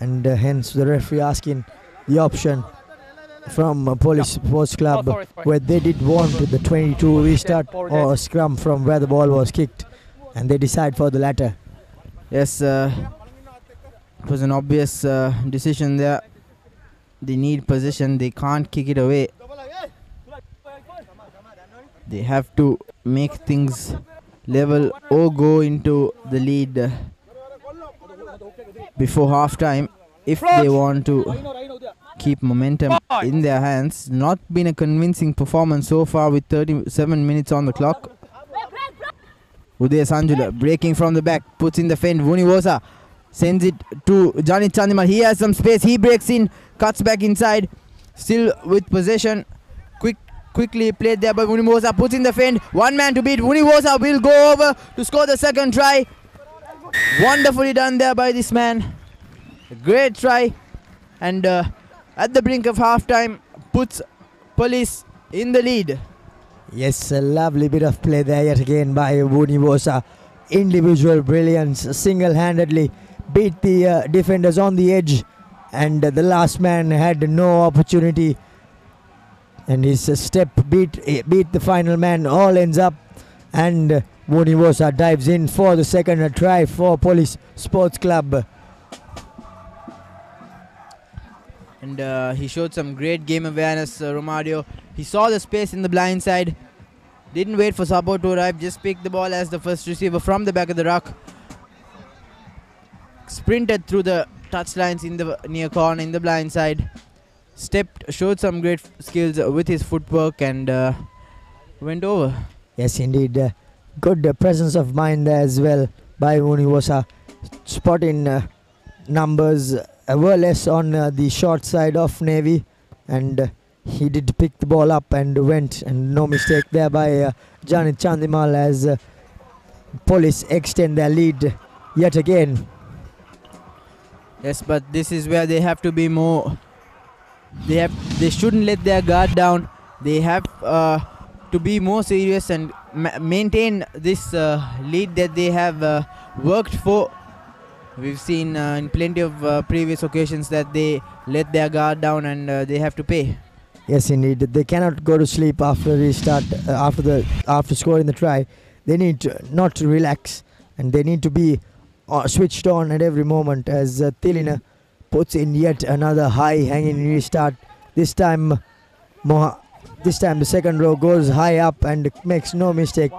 and hence the referee asking the option from Police Sports Club where they did want the 22 restart or scrum from where the ball was kicked, and they decide for the latter. Yes, it was an obvious decision there. They need possession, they can't kick it away. They have to make things level or go into the lead before half time if they want to keep momentum in their hands. Not been a convincing performance so far with 37 minutes on the clock. Uday Sanjula breaking from the back, puts in the fend. Vunivosa sends it to Janit Chandimal. He has some space, he breaks in, cuts back inside, still with possession. Quickly played there by Vunivosa, puts in the fend. One man to beat. Vunivosa will go over to score the second try. Wonderfully done there by this man. A great try, and at the brink of half-time puts Police in the lead. Yes, a lovely bit of play there yet again by Vunivosa. Individual brilliance, single-handedly beat the defenders on the edge, and the last man had no opportunity, and his step beat the final man. All ends up, and Vunivosa dives in for the second try for Police Sports Club. And he showed some great game awareness, Romario. He saw the space in the blind side, didn't wait for support to arrive, just picked the ball as the first receiver from the back of the ruck. Sprinted through the touchlines in the near corner in the blind side. Stepped, showed some great skills with his footwork, and went over. Yes, indeed. Good presence of mind there as well by Vunivosa. Spotting numbers were less on the short side of Navy, and he did pick the ball up and went, and no mistake there by Janit Chandimal as Police extend their lead yet again. Yes, but this is where they have to be more. They shouldn't let their guard down. They have to be more serious and maintain this lead that they have worked for. We've seen in plenty of previous occasions that they let their guard down, and they have to pay. Yes, indeed. They cannot go to sleep after restart. After scoring the try, they need to not relax, and they need to be switched on at every moment. As Tilina puts in yet another high-hanging restart. This time the second row goes high up and makes no mistake.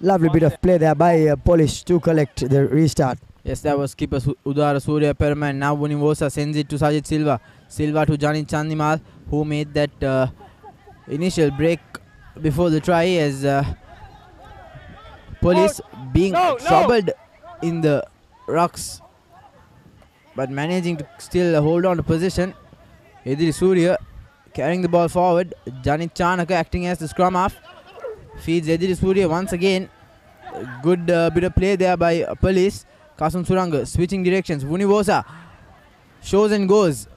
Lovely bit of play there by Police to collect the restart. Yes, that was keeper Udara Surya Perman. Now Vunivosa sends it to Sajid Silva. Silva to Janit Chandimal, who made that initial break before the try, as Police being troubled in the rucks, but managing to still hold on to position. Edri Surya carrying the ball forward. Janit Chanaka acting as the scrum half. Feeds Edri Surya once again. Good bit of play there by Police. Kasum Suranga switching directions. Vunivosa shows and goes.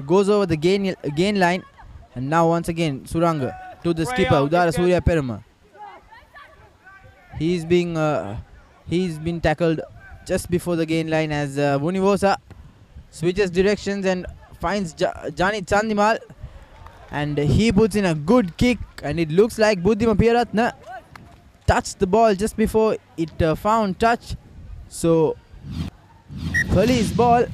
Goes over the gain line. And now once again Suranga to the skipper Udara Surya Peruma. He's been tackled just before the gain line as Vunivosa switches directions and finds Jani Chandimal, and he puts in a good kick, and it looks like Buddhima Piyaratna touched the ball just before it found touch. So police ball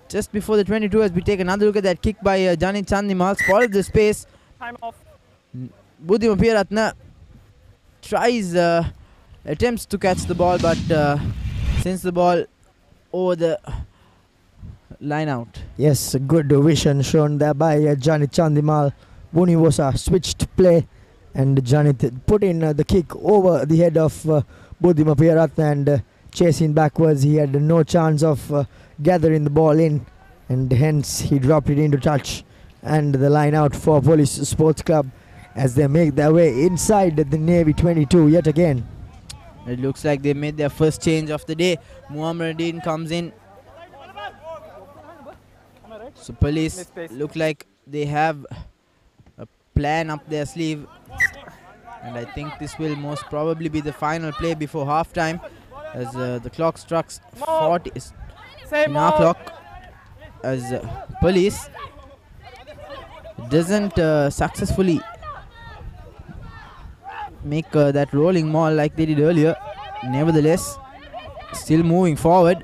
just before the 22 as we take another look at that kick by Jani Chandimal. Spotted the space. Time off. Buddhima Piyaratna tries attempts to catch the ball, but sends the ball over the line out. Yes, good vision shown there by Janit Chandimal. Vunivosa switched play, and Janit put in the kick over the head of Buddhima Piyaratna, and chasing backwards, he had no chance of gathering the ball in, and hence he dropped it into touch and the line out for Police Sports Club as they make their way inside the Navy 22 yet again. It looks like they made their first change of the day. Muhammadin comes in. So police look like they have a plan up their sleeve, and I think this will most probably be the final play before half time, as the clock strikes 40 in our clock, as police doesn't successfully make that rolling maul like they did earlier. Nevertheless, still moving forward.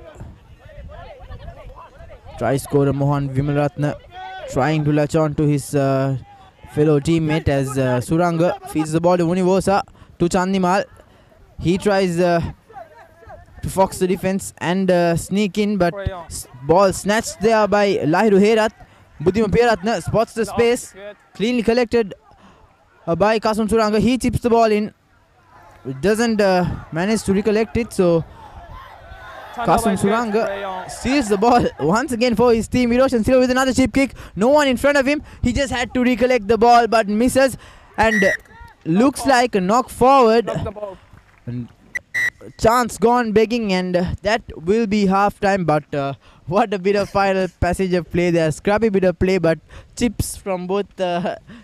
Try scorer Mohan Vimalratna trying to latch on to his fellow teammate as Suranga feeds the ball to Vunivosa to Chandimal. He tries to fox the defense and sneak in, but ball snatched there by Lahiru Herat. Buddhima Piyaratna spots the space, cleanly collected by Kasum Suranga. He chips the ball in. It doesn't manage to recollect it, so Kasum Suranga steals the ball once again for his team. Viroshan Silva with another chip kick. No one in front of him. He just had to recollect the ball but misses, and looks like a knock forward. And chance gone begging, and that will be half time. But what a bit of final passage of play there. Scrappy bit of play, but chips from both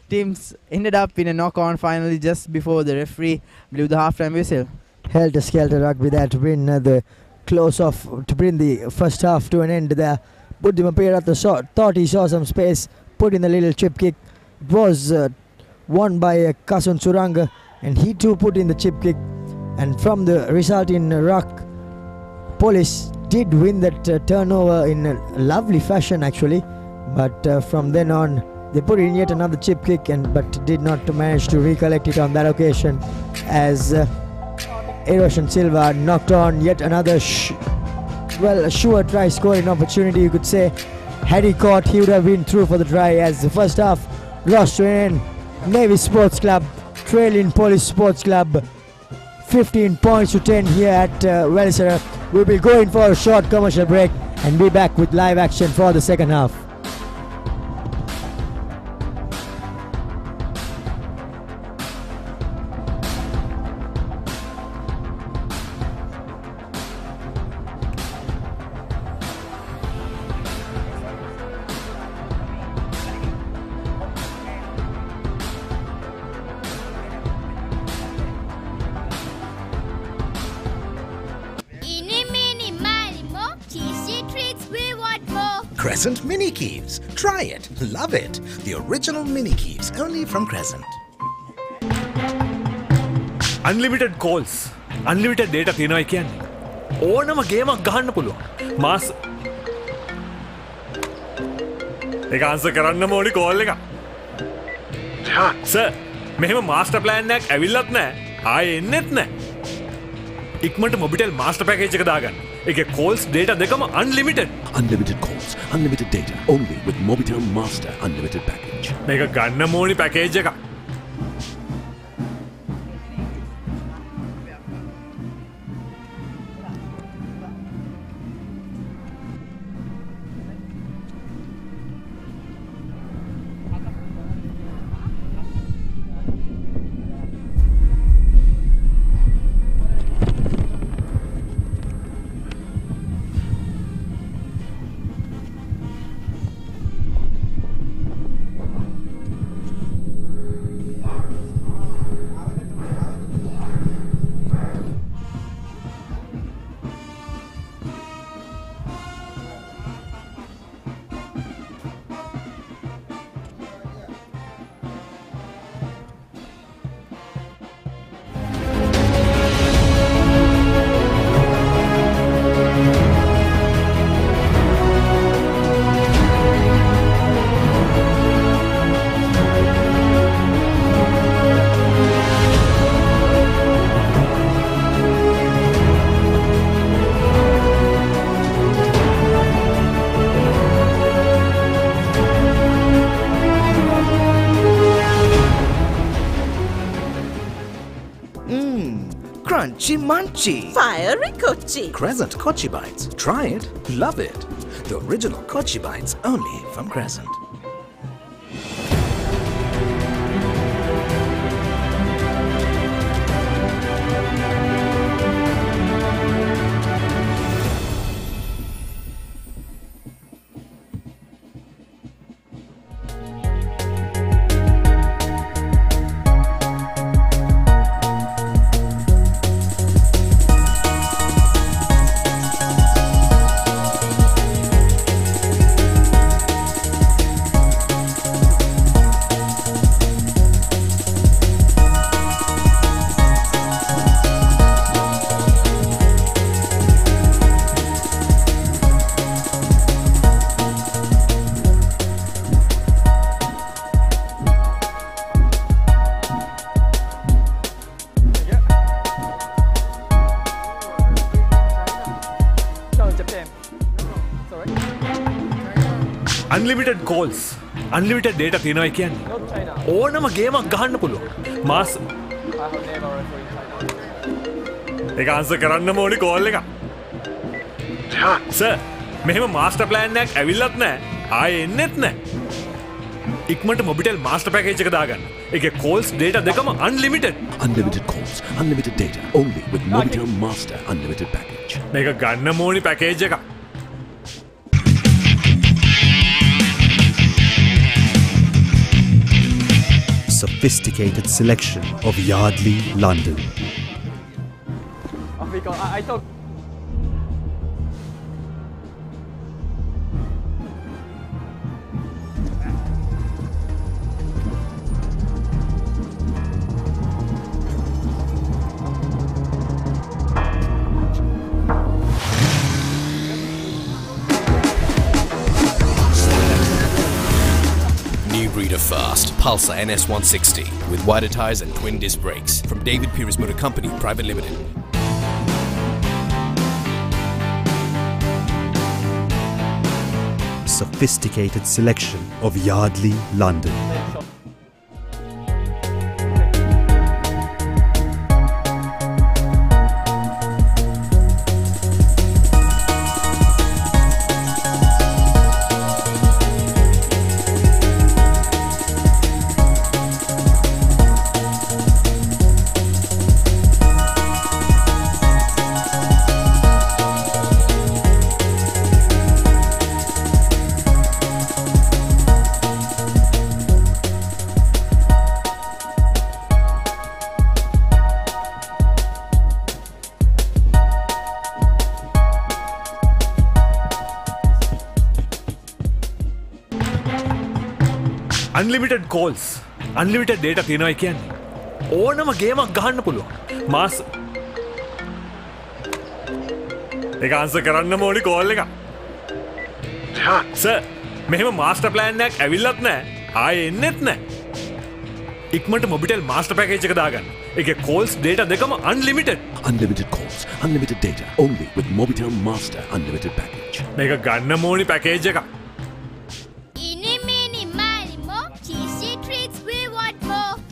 teams ended up in a knock-on finally just before the referee blew the half-time whistle. Helter-skelter rugby there to bring the close off, to bring the first half to an end there. Buddhima Piyaratna thought he saw some space, put in the little chip kick. It was won by Kasum Suranga, and he too put in the chip kick. And from the result in ruck, Police did win that turnover in a lovely fashion actually, but from then on they put in yet another chip kick, but did not manage to recollect it on that occasion, as Erosion Silva knocked on yet another a sure try scoring opportunity, you could say. Had he caught, he would have been through for the try, as the first half lost to an end. Navy Sports Club trailing Police Sports Club 15 points to 10 here at Velisera. We'll be going for a short commercial break and be back with live action for the second half. Crescent Mini Keeps. Try it. Love it. The original Mini Keeps, only from Crescent. Unlimited calls. Unlimited data තියෙනවා කියන්නේ. ඕනම ගේමක් ගහන්න පුළුවන්. මාස් ඒක answer කරන්නම ඕනි call එක. Sir, මෙහෙම master plan එකක් ඇවිල්ලත් නැහැ. ආයේ එන්නෙත් නැහැ. ඉක්මනට මොබිටෙල් මාස්ටර් පැකේජ් එක දාගන්න. ඒකේ calls data දෙකම unlimited. Unlimited calls, unlimited data, only with Mobitel Master Unlimited Package. මේක ගන්න ඕනි පැකේජ් එකක්. crunchy munchy. Fiery Kochi. Crescent Kochi Bites. Try it, love it. The original Kochi Bites only from Crescent. Unlimited calls, unlimited data තියෙනවා කියන්නේ. ඕනම ගේමක් ගහන්න පුළුවන්. මාස් ඒක ආන්සර් කරන්නම ඕනි කෝල් එක. සර්, මෙහෙම මාස්ටර් ප්ලෑන් එකක් ඇවිල්ලත් නැහැ. ආයේ එන්නෙත් නැහැ. ඉක්මනට මොබිටෙල් මාස්ටර් පැකේජ් එක දාගන්න. ඒකේ calls data දෙකම unlimited. Unlimited calls, unlimited data, only with Mobitel Master Unlimited Package. මේක ගන්නම ඕනි පැකේජ් එක. Sophisticated selection of Yardley, London. I thought. Breeder fast, Pulsar NS160 with wider tyres and twin disc brakes from DRL Motor Company Private Limited. Sophisticated selection of Yardley, London. Unlimited calls, unlimited data තියෙනවා කියන්නේ. ඕනම ගේමක් ගහන්න පුළුවන්. මාස් ඒක answer කරන්නම ඕනි call එක. Sir, මෙහෙම master plan එකක් ඇවිල්ලත් නැහැ. ආයේ එන්නෙත් නැහැ. ඉක්මනට මොබිටෙල් මාස්ටර් පැකේජ් එක දාගන්න. ඒකේ calls data දෙකම unlimited. Unlimited calls, unlimited data, only with Mobitel Master Unlimited Package. මේක ගන්නම ඕනි පැකේජ් එක.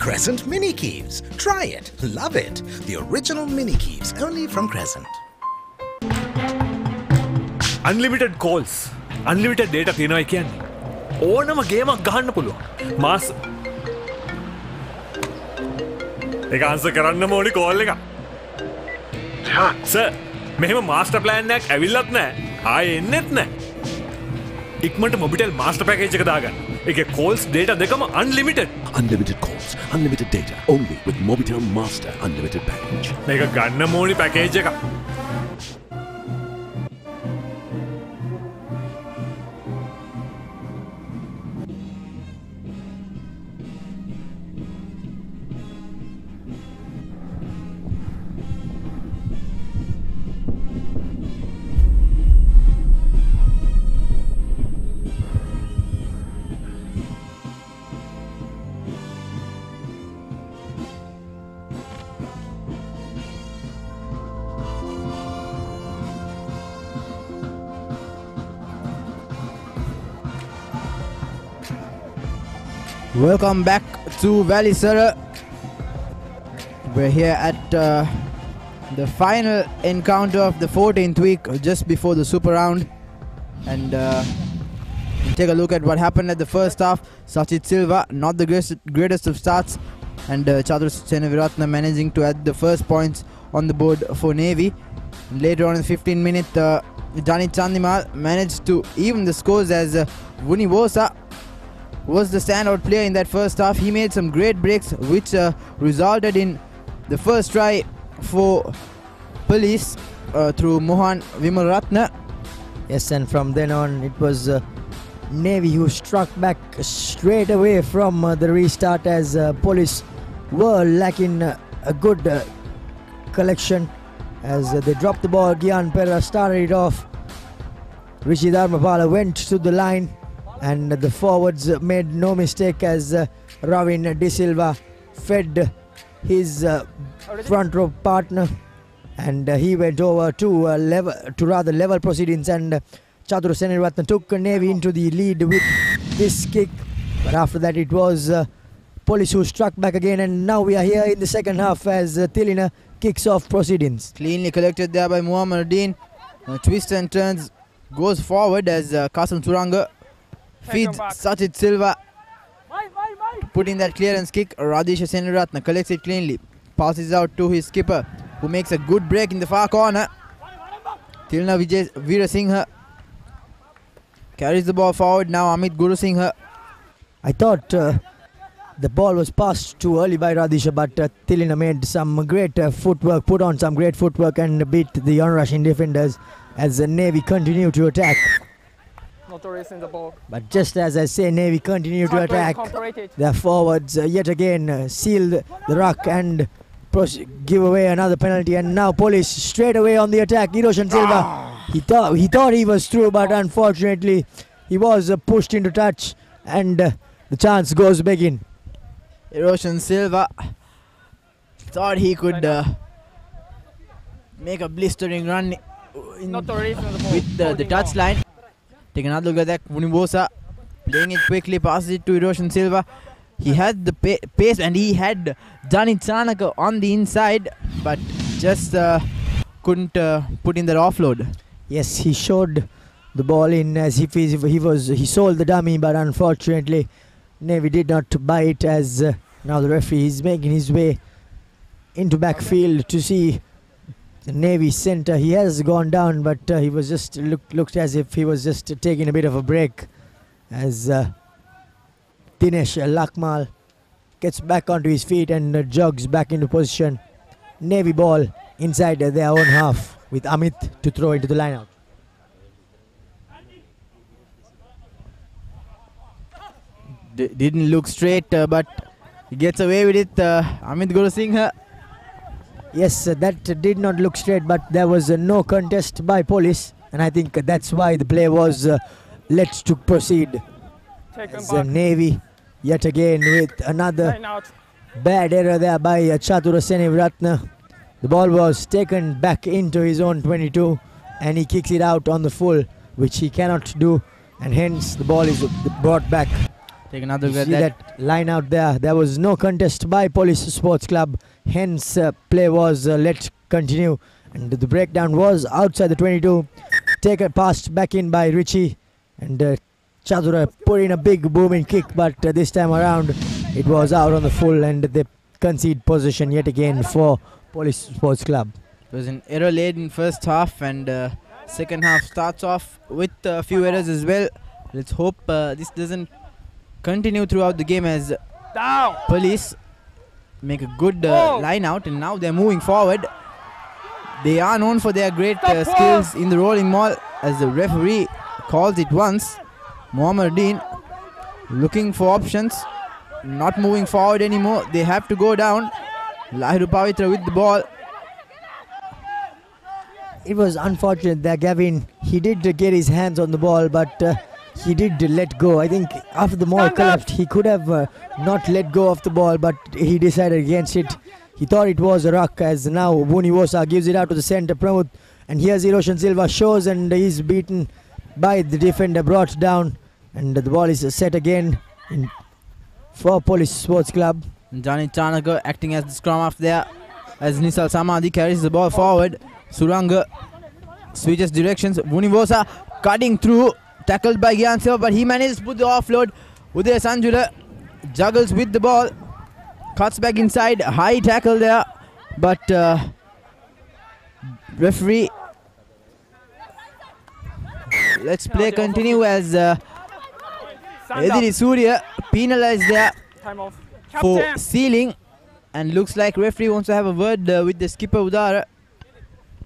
Crescent Mini Keeps. Try it, love it. The original Mini Keeps only from Crescent. Unlimited calls, unlimited data තියෙනවා කියන්නේ. ඕනම ගේමක් ගහන්න පුළුවන්. මාස් ඒක ආන්සර් කරන්නම ඕනි කෝල් එක. සර්, මෙහෙම මාස්ටර් ප්ලෑන් එකක් ඇවිල්ලත් නැහැ. ආයේ එන්නෙත් නැහැ. ඉක්මනට මොබිටෙල් මාස්ටර් පැකේජ් එක දාගන්න. ඒකේ calls data දෙකම unlimited. Unlimited calls, unlimited data, only with Mobitel Master Unlimited Package. මේක ගන්නම ඕනි පැකේජ් එක. Welcome back to Valley Sarah. We're here at The final encounter of the 14th week, just before the super round. And take a look at what happened at the first half. Sachit Silva, not the greatest of starts, and Chatur Seneviratne managing to add the first points on the board for Navy. And later on in the 15th minute, Jani Chandimal managed to even the scores as Vunivosa was the standout player in that first half. He made some great breaks which resulted in the first try for Police through Mohan Vimalratne. Yes, and from then on it was Navy who struck back straight away from the restart, as Police were lacking a good collection as they dropped the ball. Gyan Pera started it off. Rishi Dharmapala went to the line, and the forwards made no mistake as Ravin De Silva fed his front row partner, and he went over to rather level proceedings, and Chatur Seneviratne took Navy into the lead with this kick. But after that it was Police who struck back again, and now we are here in the second half as Tilina kicks off proceedings. Cleanly collected there by Muhammad Dean. Twists and turns, goes forward as Kasam Suranga feeds Sachit Silva, putting that clearance kick. Radhisha Seneviratne collects it cleanly, passes out to his skipper, who makes a good break in the far corner. Tilna Vijay Veerasinghe carries the ball forward. Now Amit Guru Singh. I thought the ball was passed too early by Radhisha, but Tilina made some great footwork, put on some great footwork, and beat the on-rushing defenders as the Navy continue to attack. Not racing the ball. But just as I say, Navy continue to attack. Their forwards yet again seal the ruck and give away another penalty, and now Police straight away on the attack. Eroshan Silva, he thought he was through, but unfortunately he was pushed into touch, and the chance goes back in. Eroshan Silva thought he could make a blistering run with the touchline. Take another look at that. Vunivosa playing it quickly, passes it to Eroshan Silva. He had the pace, and he had Jani Chanaka on the inside, but just couldn't put in that offload. Yes, he showed the ball in as if he sold the dummy, but unfortunately Navy did not buy it, as now the referee is making his way into backfield to see the Navy centre. He has gone down, but he was just looked as if he was just taking a bit of a break, as Dinesh Lakmal gets back onto his feet and jogs back into position. Navy ball inside their own half with Amit to throw into the line-out. Didn't look straight, but he gets away with it. Amit Guru Singh. Yes, that did not look straight, but there was no contest by Police, and I think that's why the play was let to proceed. As Navy yet again with another bad error there by Chatur Seneviratne. The ball was taken back into his own 22, and he kicks it out on the full, which he cannot do, and hence the ball is brought back. Take another look at that line out there. There was no contest by Police Sports Club, hence play was let continue, and the breakdown was outside the 22. Taken passed back in by Richie, and Chatura put in a big booming kick, but this time around it was out on the full, and they concede possession yet again for Police Sports Club. It was an error-laden first half, and second half starts off with a few errors as well. Let's hope this doesn't continue throughout the game, as Police make a good line out, and now they're moving forward. They are known for their great skills in the rolling maul, as the referee calls it once. Muhammad Dean looking for options, not moving forward anymore. They have to go down. Lahiru Pavitra with the ball. It was unfortunate that Gavin, he did get his hands on the ball, but he did let go. I think after the maul collapsed, he could have not let go of the ball, but he decided against it. He thought it was a ruck, as now Vunivosa gives it out to the centre, Pramod, and here's Eroshan Silva shows, and he's beaten by the defender, brought down, and the ball is set again for Police Sports Club. Jani Chanaka acting as the scrum half there. as Nisal Samadhi carries the ball forward. Suranga switches directions. Vunivosa cutting through, tackled by Gyanseva, but he manages to put the offload. Uday Sanjula juggles with the ball, cuts back inside, high tackle there, but referee. Let's play continue as Ediri Surya penalized there for sealing, and looks like referee wants to have a word with the skipper Udara.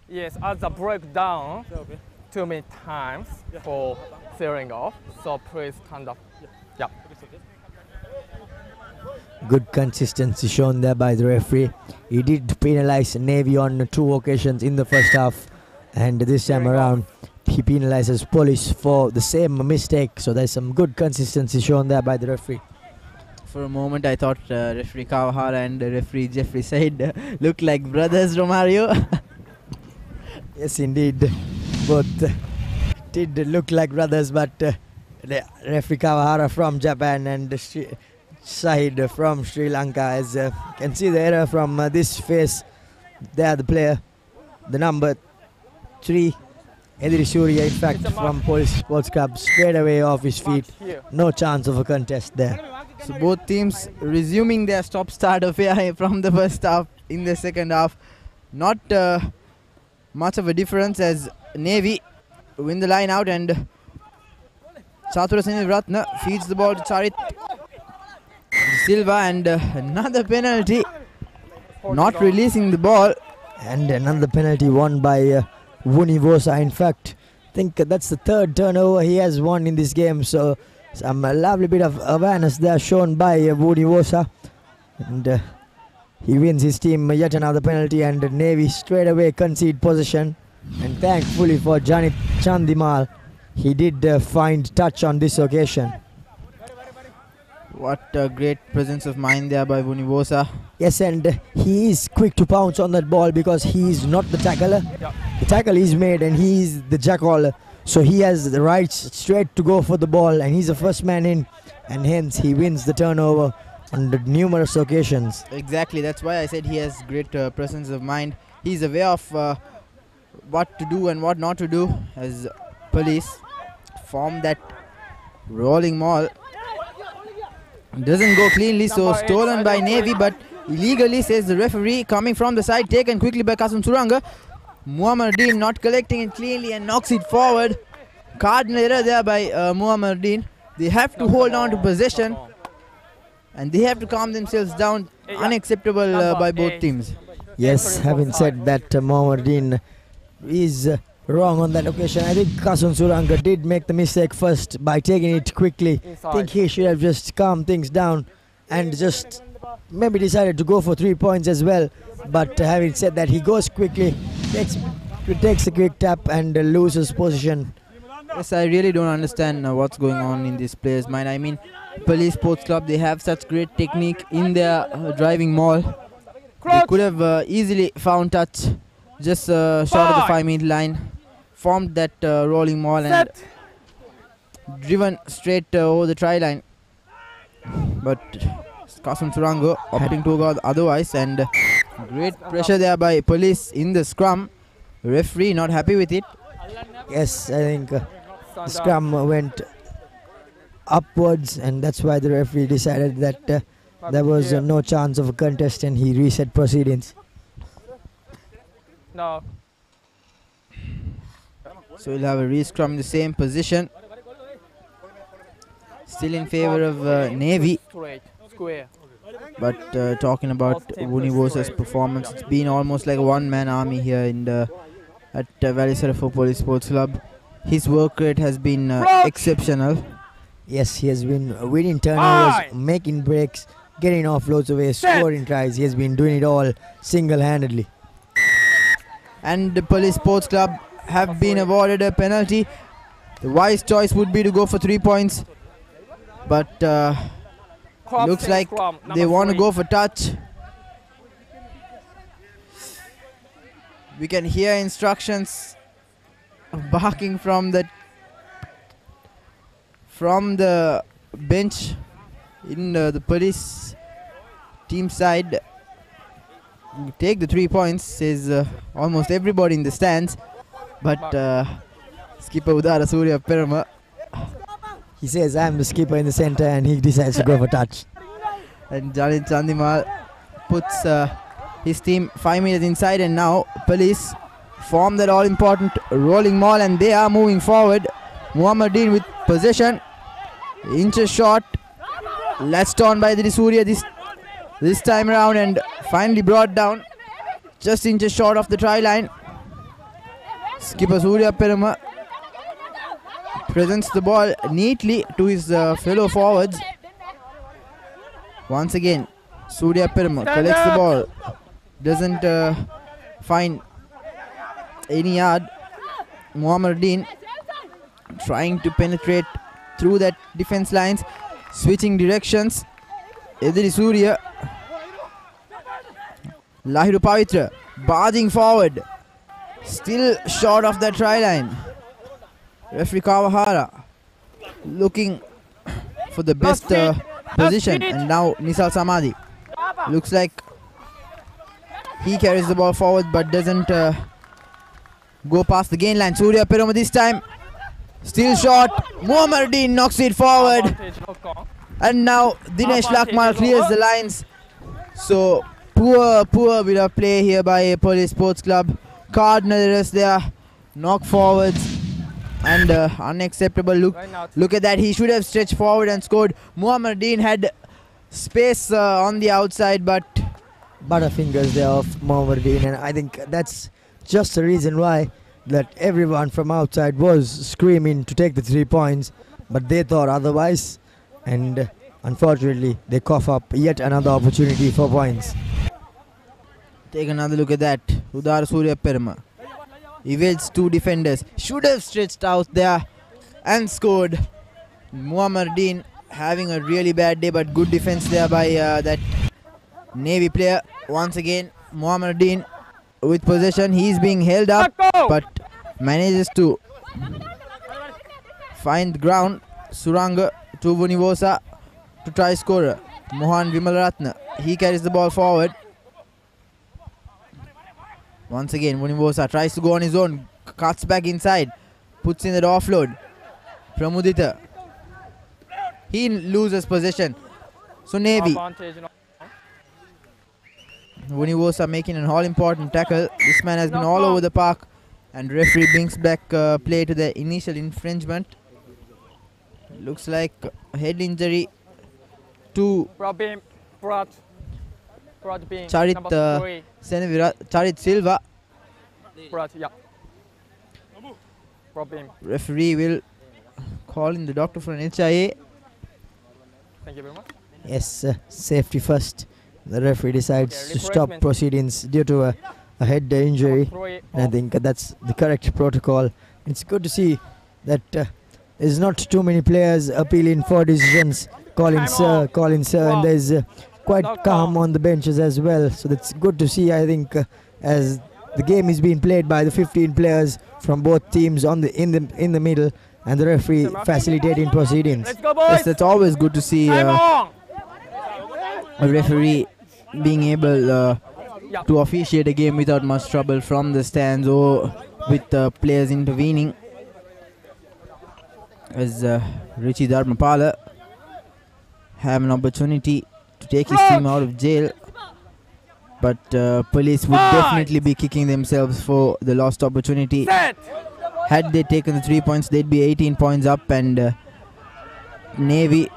Yes, as a breakdown too many times for sealing off, so please stand up. Yeah. Good consistency shown there by the referee. He did penalize Navy on 2 occasions in the first half, and this time around he penalizes Police for the same mistake. So there's some good consistency shown there by the referee. For a moment I thought referee Kawahara and referee Jeffrey Said looked like brothers, Romario. Yes, indeed. Both did look like brothers, but the referee Kawahara from Japan and Sahid from Sri Lanka, as you can see the error from this face there, the player, the number 3, Ediri Surya, in fact, from Police Sports Club, straight away off his feet. No chance of a contest there. So both teams resuming their stop-start affair from the first half in the second half. Not much of a difference as Navy win the line out, and Chaturaseni Ratna feeds the ball to Charit Silva, and another penalty, not releasing the ball. And another penalty won by Vunivosa. In fact, I think that's the 3rd turnover he has won in this game, so some lovely bit of awareness there shown by Vunivosa, and he wins his team yet another penalty, and Navy straight away concede possession. And thankfully for Janit Chandimal, he did find touch on this occasion. What a great presence of mind there by Vunivosa. Yes, and he is quick to pounce on that ball because he is not the tackler. The tackle is made and he is the jackhaller, so he has the right straight to go for the ball, and he's the first man in, and hence he wins the turnover on the numerous occasions. Exactly, that's why I said he has great presence of mind. He's aware of what to do and what not to do, as Police form that rolling maul. Doesn't go cleanly, so stolen by Navy, but illegally, says the referee. Coming from the side, taken quickly by Kasum Suranga. Muammadin not collecting it cleanly and knocks it forward. Cardinal error there by Muammadin. They have to hold on to possession, and they have to calm themselves down. Unacceptable by both teams. Yes, having said that, Muammadin is wrong on that occasion. I think Kasum Suranga did make the mistake first by taking it quickly. I think he should have just calmed things down and just maybe decided to go for 3 points as well. But having said that, he goes quickly, takes a quick tap and loses position. Yes, I really don't understand what's going on in this player's mind. I mean, Police Sports Club, they have such great technique in their driving maul. They could have easily found touch just short of the 5-meter line, formed that rolling maul and driven straight over the try line. But Kasum Suranga opting to go otherwise, and great pressure there by Police in the scrum. Referee not happy with it. Yes, I think the scrum went upwards, and that's why the referee decided that there was no chance of a contest, and he reset proceedings. No. So we'll have a re-scrum in the same position. Still in favor of Navy. But talking about Vunivosa's performance, it's been almost like a one-man army here in at Valisara for Police Sports Club. His work rate has been exceptional. Yes, he has been winning turnovers, making breaks, getting offloads away, scoring tries. He has been doing it all single-handedly. And the Police Sports Club have been awarded a penalty. The wise choice would be to go for 3 points, but looks like they want to go for touch. We can hear instructions barking from the bench in the police team side. take the 3 points, says almost everybody in the stands. But skipper Udara Surya Perama, he says, I'm the skipper in the center, and he decides to go for touch. And Janit Chandimal puts his team 5 meters inside, and now police form that all-important rolling maul, and they are moving forward. Muhammadin with possession, inches short, latched on by the Surya this time around, and finally brought down just inches short of the try line. Skipper Surya Perama presents the ball neatly to his fellow forwards. Once again, Surya Perama collects the ball, doesn't find any yard. Muhammadin trying to penetrate through that defense lines, switching directions. Ediri Surya, Lahiru Pavitra barging forward, still short of that try line. Referee Kawahara looking for the best position, and now Nisal Samadhi looks like he carries the ball forward but doesn't go past the gain line. Surya Perama this time still short. Muhammadin knocks it forward, and now Dinesh Lakmal clears the lines. So poor bit of play here by Police Sports Club. Cardinal errors there, knock forwards, and unacceptable. Look at that, he should have stretched forward and scored. Muhammadin had space on the outside, but butterfingers there of Muhammadin, and I think that's just the reason why that everyone from outside was screaming to take the 3 points, but they thought otherwise, and unfortunately they cough up yet another opportunity for points. Take another look at that. Udara Surya Perama evades 2 defenders, should have stretched out there and scored. Muhammadin having a really bad day, but good defense there by that Navy player. Once again, Muhammadin with possession, he's being held up but manages to find the ground. Suranga to Vunivosa to try scorer. Mohan Vimalaratna, he carries the ball forward. Once again, Vunivosa tries to go on his own, cuts back inside, puts in that offload. Pramudita, he loses possession. So Navy, Vunivosa making an all-important tackle. This man has been all over the park, and referee brings back play to the initial infringement. Looks like a head injury to Charit Charit Silva. Referee will call in the doctor for an HIA. Thank you very much. Yes, safety first. The referee decides to stop proceedings due to a head injury, and I think that's the correct protocol. It's good to see that there's not too many players appealing for decisions, calling sir, and there's quite calm on the benches as well. So that's good to see, I think, as the game is being played by the 15 players from both teams in the middle, and the referee facilitating proceedings. Yes, that's always good to see a referee being able to officiate a game without much trouble from the stands or with players intervening. As Richie Dharmapala have an opportunity to take his team out of jail, but police would definitely be kicking themselves for the lost opportunity. Had they taken the 3 points, they'd be 18 points up, and Navy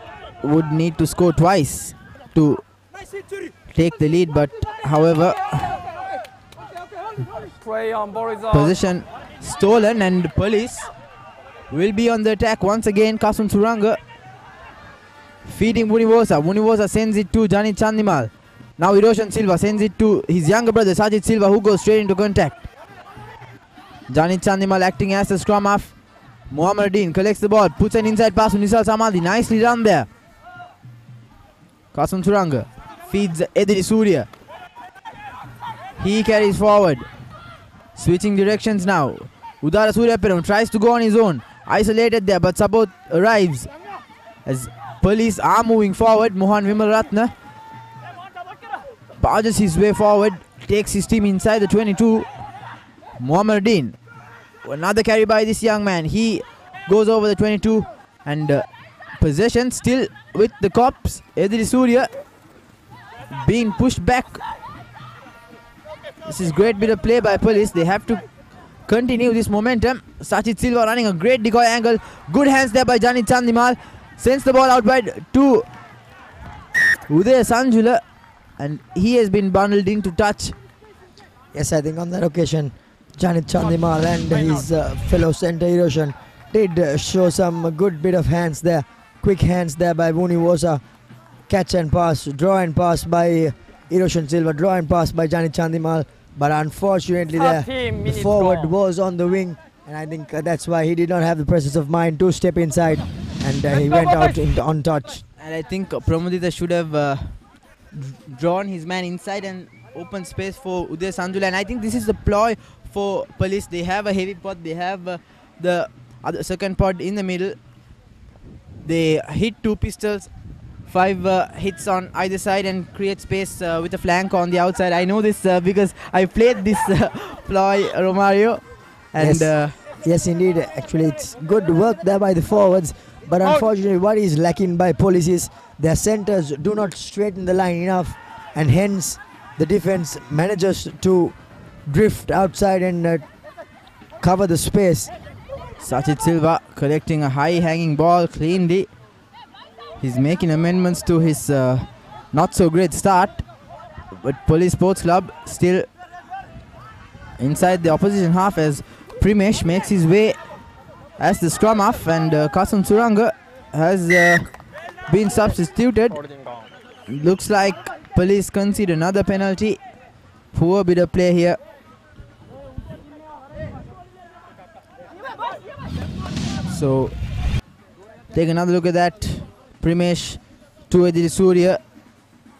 would need to score twice to take the lead. But however, possession stolen, and police will be on the attack once again. Kasum Suranga feeding Vunivosa. Vunivosa sends it to Janit Chandimal. Now Hiroshan Silva sends it to his younger brother Sajid Silva, who goes straight into contact. Janit Chandimal acting as the scrum half. Muhammadin collects the ball, puts an inside pass to Nisal Samadhi. Nicely done there. Kasum Suranga feeds Ediri Surya. He carries forward. Switching directions now. Udara Surya Perama tries to go on his own. Isolated there, but support arrives as police are moving forward. Mohan Vimal Ratna barges his way forward, takes his team inside the 22. Mohammedin, another carry by this young man. He goes over the 22 and possession still with the Cops. Ediri Surya being pushed back. This is great bit of play by police. They have to continue this momentum. Sachit Silva running a great decoy angle. Good hands there by Janit Chandimal. Sends the ball out wide to Uday Sanjula, and he has been bundled into touch. Yes, I think on that occasion, Janit Chandimal and his fellow centre Hiroshan did show some good bit of hands there. Quick hands there by Vunivosa. Catch and pass, draw and pass by Hiroshan Silva, draw and pass by Janit Chandimal. But unfortunately the forward was on the wing, and I think that's why he did not have the presence of mind to step inside, and he went out on touch. And I think Pramudita should have drawn his man inside and opened space for Uday Sanjula. And I think this is the ploy for police. They have a heavy pod, they have the other second pod in the middle. They hit 2 pistols, 5 hits on either side, and create space with a flank on the outside. I know this because I played this ploy, Romario. And yes, indeed. Actually, it's good work there by the forwards. But unfortunately, what is lacking by police is their centres do not straighten the line enough, and hence the defence manages to drift outside and cover the space. Sachit Silva collecting a high hanging ball cleanly. He's making amendments to his not so great start, but Police Sports Club still inside the opposition half as Primesh makes his way as the scrum half, and Kasum Suranga has been substituted. Looks like Police concede another penalty. Poor bit of play here. So take another look at that. Primesh to Ediri Surya.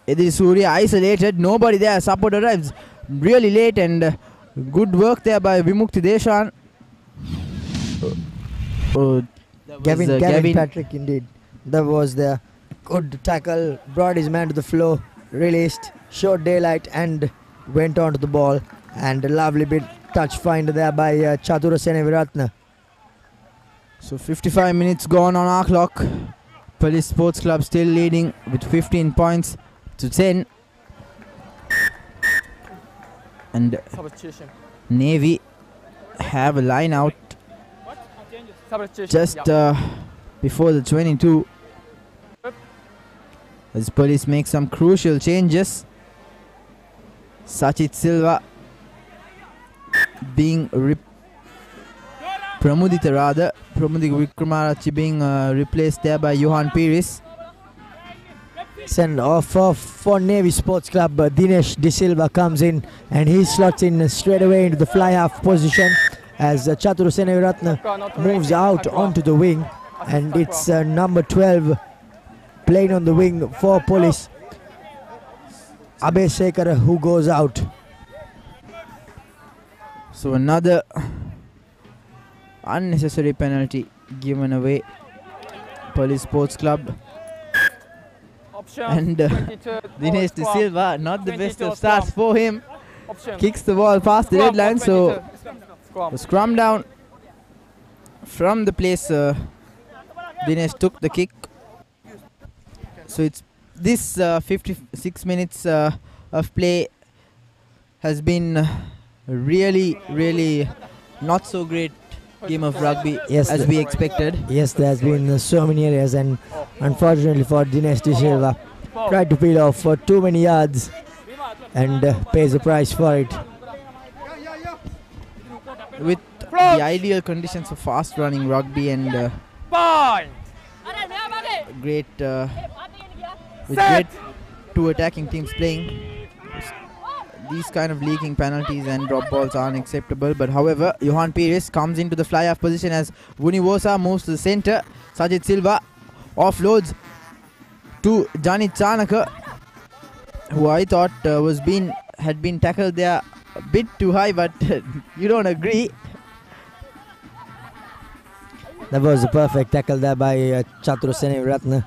Ediri Surya isolated, nobody there. Support arrives really late, and good work there by Vimukti Deshan. Gavin Patrick, indeed. That was the good tackle, brought his man to the floor, released, showed daylight, and went on to the ball. And a lovely bit touch find there by Chatura Seneviratna. So 55 minutes gone on our clock. Police Sports Club still leading with 15 points to 10. And Navy have a line out just before the 22. As Police make some crucial changes. Sachit Silva being Pramudita Wickramaratne being replaced there by Johan Pires. Send off for Navy Sports Club. Dinesh De Silva comes in, and he slots in straight away into the fly half position as Chatur Seneviratne moves out onto the wing, and it's number 12 playing on the wing for Police, Abhay Sekar, who goes out. So another unnecessary penalty given away. Police Sports Club. And Dinesh De Silva, not the best of starts for him. Kicks the ball past the red line, so the scrum down from the place. Dinesh took the kick. So it's this 56 minutes of play has been really not so great game of rugby as we expected. Yes, there has been so many areas, and unfortunately for Dinesh De Silva, tried to peel off for too many yards and pays the price for it. With the ideal conditions of fast running rugby and great two attacking teams playing, these kind of leaking penalties and drop balls are unacceptable. But however, Johan Pires comes into the fly-off position as Vunivosa moves to the centre. Sajid Silva offloads to Janit Chanaka, who I thought had been tackled there a bit too high, but you don't agree. That was a perfect tackle there by Chatur Seneviratne.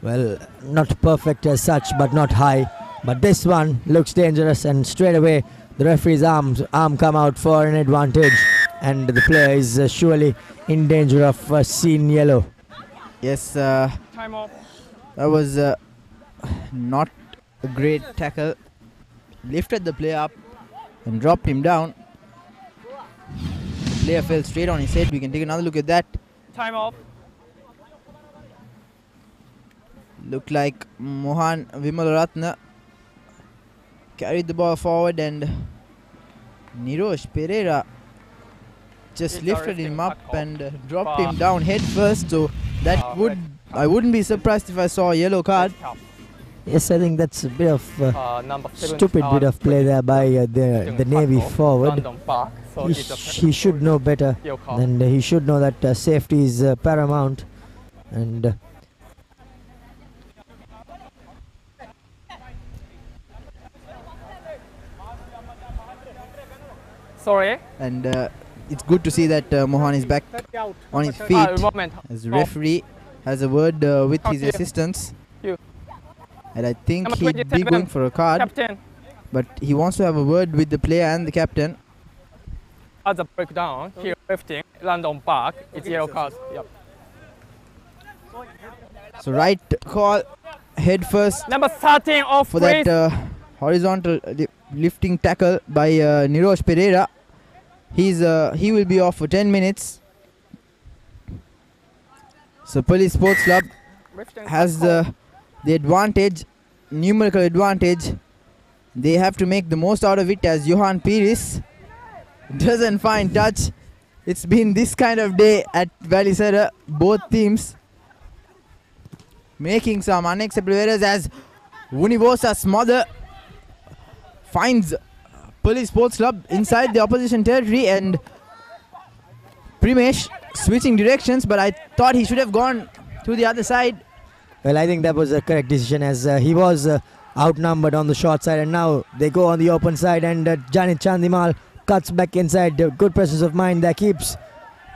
Well, not perfect as such, but not high. But this one looks dangerous, and straight away the referee's arm come out for an advantage, and the player is surely in danger of seeing yellow. Yes, Time off. that was not a great tackle. Lifted the player up and dropped him down. The player fell straight on his head. We can take another look at that. Time off. Looked like Mohan Vimalaratne carried the ball forward, and Nirosh Pereira just lifted him up and dropped him down head first. So that I wouldn't be surprised if I saw a yellow card. Yes, I think that's a bit of stupid bit of play there by the Navy forward. He should know better, and he should know that safety is paramount. And sorry. And it's good to see that Mohan is back on his feet, as the referee has a word with his assistants. And I think he'd be going for a card, but he wants to have a word with the player and the captain. As a breakdown, here lifting, land on back, it's yellow card. Yep. So right call, head first. Number 13 off for that horizontal lifting tackle by Nirosh Pereira. He will be off for 10 minutes. So Police Sports Club has the advantage, numerical advantage. They have to make the most out of it, as Johan Pires doesn't find touch. It's been this kind of day at Valisara. Both teams making some unacceptable errors, as Univosa Smother finds Police Sports Club inside the opposition territory, and Primesh switching directions, but I thought he should have gone to the other side. Well, I think that was a correct decision, as he was outnumbered on the short side, and now they go on the open side, and Janit Chandimal cuts back inside. Good presence of mind that keeps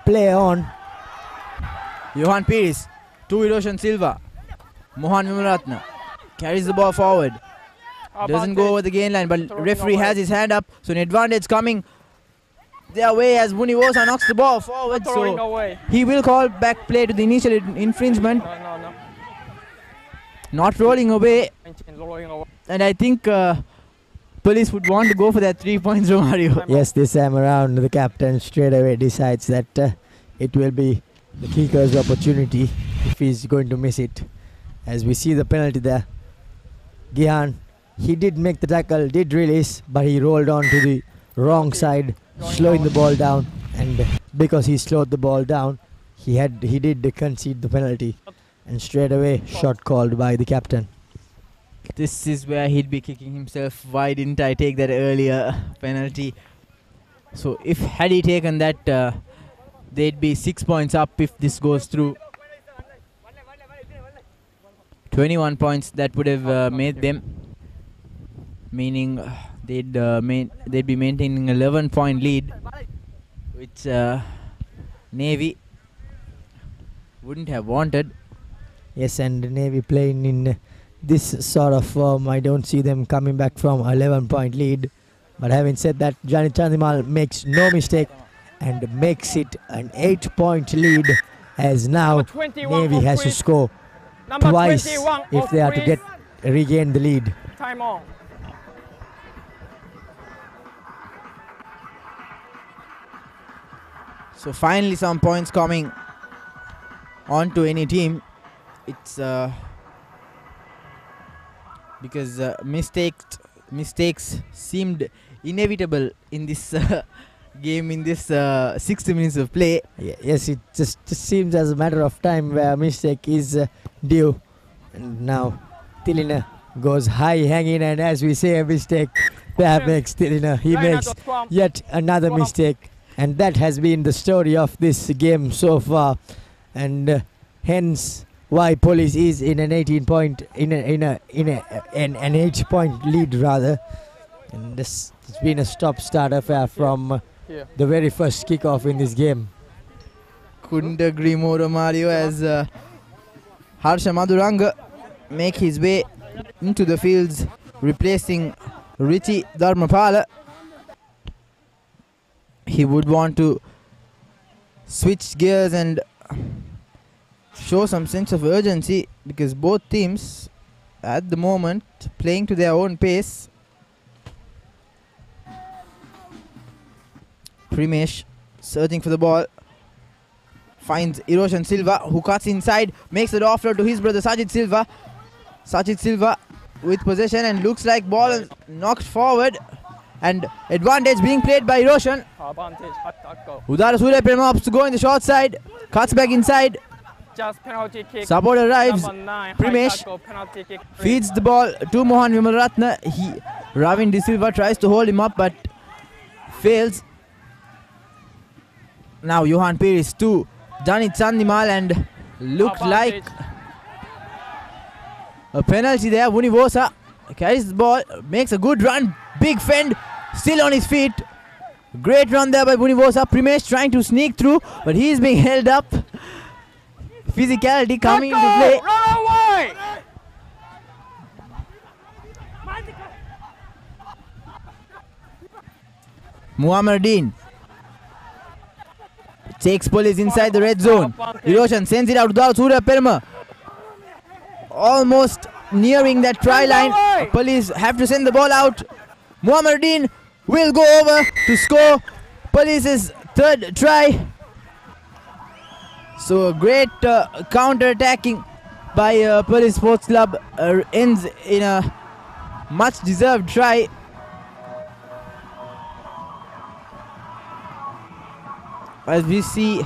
play on. Johan Pires to Hiroshan Silva. Mohan Vimalaratne carries the ball forward. Doesn't go over the gain line, but referee has his hand up, so an advantage coming their way as Univosa knocks the ball forward. So he will call back play to the initial infringement. Not rolling away. And I think police would want to go for that 3 points, Romario. Yes, this time around the captain straight away decides that it will be the kicker's opportunity if he's going to miss it. As we see the penalty there, Gihan, he did make the tackle, did release, but he rolled on to the wrong side, slowing the ball down, and because he slowed the ball down, he did concede the penalty, and straight away shot called by the captain. This is where he'd be kicking himself. Why didn't I take that earlier penalty? So had he taken that, they'd be 6 points up if this goes through. 21 points that would have made them, meaning they'd be maintaining 11-point lead, which Navy wouldn't have wanted. Yes, and Navy playing in this sort of form, I don't see them coming back from 11-point lead. But having said that, Janit Chandimal makes no mistake and makes it an 8-point lead, as now Navy has to score twice if they are to regain the lead. Time on. So finally some points coming onto any team. It's because mistakes seemed inevitable in this game, in this 60 minutes of play. Yes, it just seems as a matter of time where a mistake is due. And now Tilina goes high hanging, and as we say, a mistake there makes Tilina. He makes yet another mistake, and that has been the story of this game so far, and hence why Police is in an 18-point an 8-point lead rather. And this has been a stop-start affair from the very first kickoff in this game. Couldn't agree more, Mario, as Harsha Maduranga make his way into the fields replacing Richie Dharmapala. He would want to switch gears and show some sense of urgency, because both teams at the moment playing to their own pace. Primesh searching for the ball, finds Eroshan Silva, who cuts inside, makes it offload to his brother Sajid Silva. Sajid Silva with possession, and looks like ball is knocked forward, and advantage being played by Eroshan. Udara Surya Prema opts to go in the short side, cuts back inside. Just penalty kick. Support arrives. Number 9, Primesh penalty kick. feeds the ball to Mohan Vimalratna. Ravin De Silva tries to hold him up but fails. Now Johan Pires to Janit Chandimal, and looked like a penalty there. Vunivosa carries the ball, makes a good run. Big fend, still on his feet. Great run there by Vunivosa. Primesh trying to sneak through, but he is being held up. Physicality coming into play. Run away! Muhammadin takes police inside the red zone. Eroshan sends it out to Udara Surya Perma. Almost nearing that try line. Police have to send the ball out. Muhammadin will go over to score Police's third try. So a great counter-attacking by Police Sports Club ends in a much-deserved try. As we see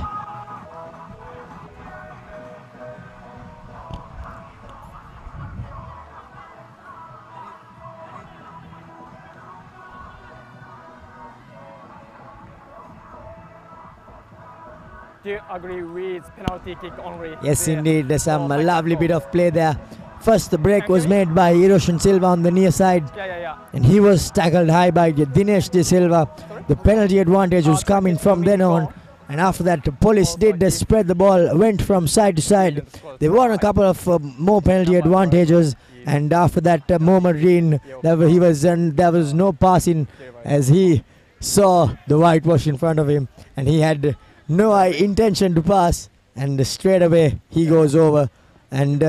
Do you agree with penalty kick only? Yes, indeed. There's some lovely bit of play there. First, the break was made by Eroshan Silva on the near side. And he was tackled high by Dinesh De Silva. The penalty advantage was coming from then on. And after that, the police did spread the ball, went from side to side. They won a couple of more penalty advantages. And after that, Mohammadin, there was no passing, as he saw the whitewash in front of him. And he had no intention to pass. And straight away, he goes over. And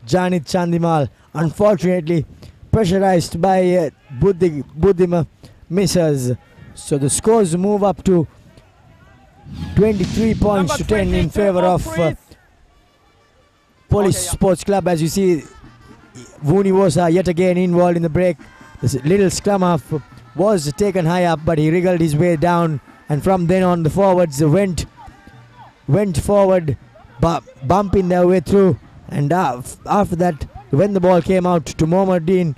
Janit Chandimal, unfortunately, pressurized by Buddhima, misses. So the scores move up to 23 points to 10 in favor of Police Sports Club. As you see, Vunivosa yet again involved in the break. This little scrum half was taken high up, but he wriggled his way down, and from then on the forwards went forward, bumping their way through. And after that, when the ball came out to Mohammadin,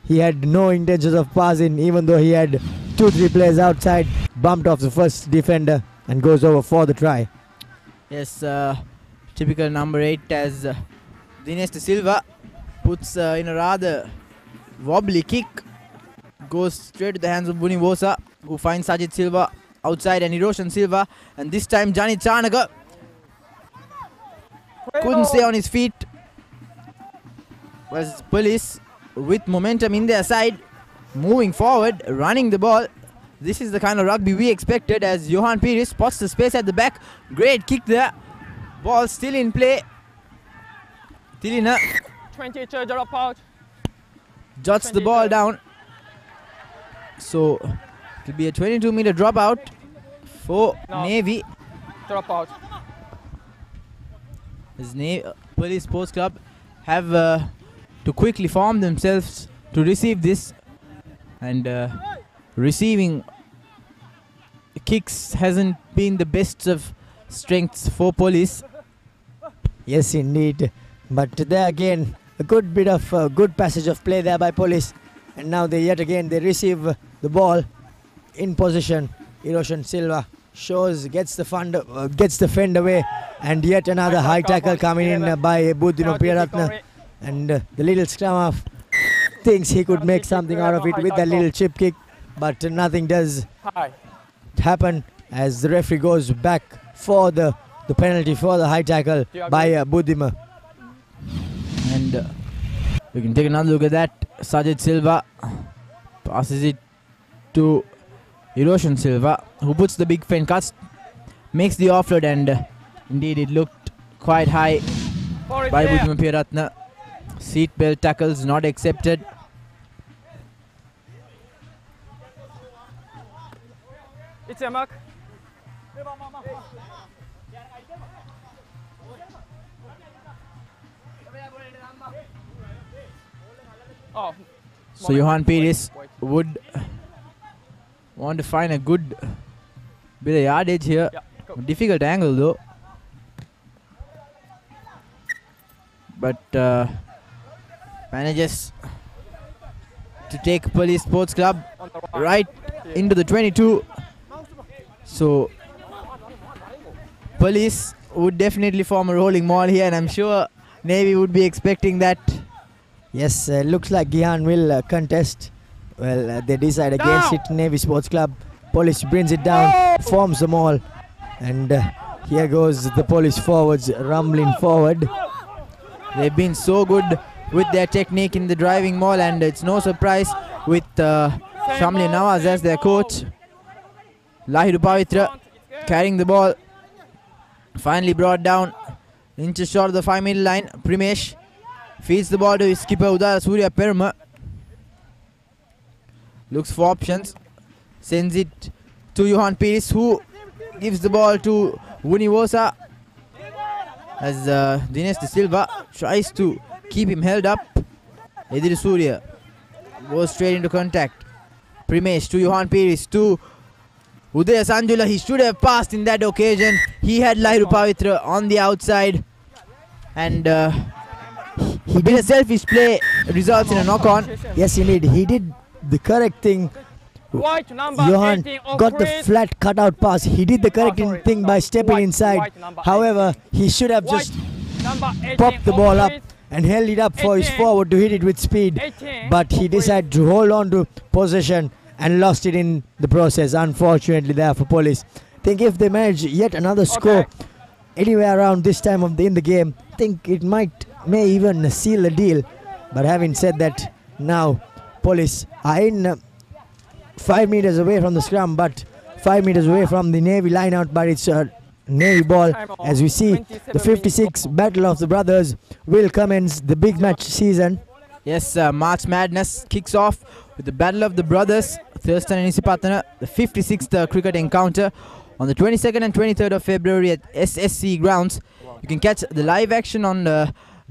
he had no intentions of passing, even though he had 2-3 players outside, bumped off the first defender and goes over for the try. Yes, typical number 8, as Dinesh De Silva puts in a rather wobbly kick, goes straight to the hands of Vunivosa, who finds Sajid Silva outside and Eroshan Silva, and this time Janit Chanaka couldn't stay on his feet. Was Police with momentum in their side, moving forward, running the ball. This is the kind of rugby we expected, as Johan Pires spots the space at the back. Great kick there. Ball still in play. Tilina 22 drop out. jots the ball down. So it will be a 22-meter dropout for Navy. Drop out. As Police Sports Club have to quickly form themselves to receive this, and receiving kicks hasn't been the best of strengths for Police. Yes, indeed. But there again, a good bit of good passage of play there by Police, and now they receive the ball in position. Eroshan Silva gets the fend away, and yet another high tackle coming in by Buddhino Piyaratna, and the little scrum half thinks he could make something out of it with that little chip kick, but nothing does happen, as the referee goes back for the penalty for the high tackle by Buddhima. And We can take another look at that. Sajid Silva passes it to Eroshan Silva, who puts the big fin cuts, makes the offload, and indeed it looked quite high by Bujima Piyaratna. Seatbelt tackles not accepted. It's a mark. Oh. So Johan Pires would want to find a good bit of yardage here. Difficult angle though. But manages to take Police Sports Club right into the 22. So Police would definitely form a rolling maul here, and I'm sure Navy would be expecting that. Yes, looks like Gihan will contest. Well, they decide against it. Navy Sports Club. Police brings it down, forms the maul, and here goes the Police forwards rumbling forward. They've been so good with their technique in the driving maul, and it's no surprise with Shamli Nawaz as their coach. Lahiru Pavitra carrying the ball, finally brought down inches short of the 5-meter line. Primesh feeds the ball to his skipper Udara Surya Perma. Looks for options, sends it to Johan Pires, who gives the ball to Vunivosa as Dinesh De Silva tries to keep him held up. Ediri Surya goes straight into contact. Primesh to Johan Pires to Udaya Sanjula. He should have passed in that occasion. He had Lahiru Pavitra on the outside, and he did a selfish play, results in a knock-on. Yes, indeed, he did the correct thing. Johan got the flat cutout pass. He did the correct thing by stepping inside. However, he should have just popped the ball up and held it up for his forward to hit it with speed. But he decided to hold on to possession and lost it in the process, unfortunately there for Police. I think if they manage yet another score anywhere around this time in the game, I think it may even seal the deal. But having said that, now Police are in 5 meters away from the scrum, but 5 meters away from the Navy line out, but it's Navy ball. As we see, the 56 Battle of the Brothers will commence the big match season. Yes, March Madness kicks off with the Battle of the Brothers, Thurston and Isipatana, the 56th cricket encounter on the 22nd and 23rd of February at SSC grounds. You can catch the live action on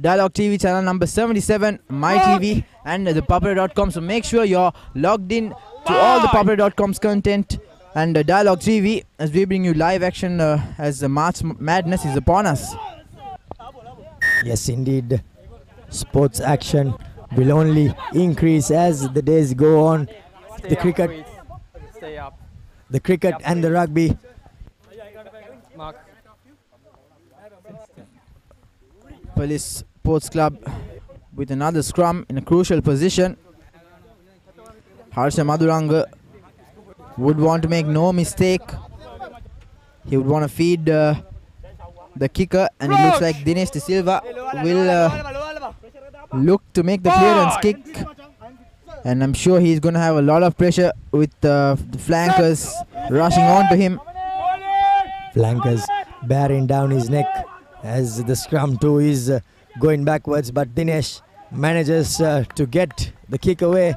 Dialogue TV channel number 77, MyTV, and ThePapare.com. So make sure you're logged in to all the ThePapare.com's content and Dialogue TV as we bring you live action as the March Madness is upon us. Yes, indeed. Sports action will only increase as the days go on. The cricket and the rugby. Police Sports Club with another scrum in a crucial position. Harsha Maduranga would want to make no mistake. He would want to feed the kicker, and it looks like Dinesh De Silva will look to make the clearance kick, and I'm sure he's going to have a lot of pressure with the flankers rushing on to him. Flankers bearing down his neck as the scrum too is going backwards, but Dinesh manages to get the kick away.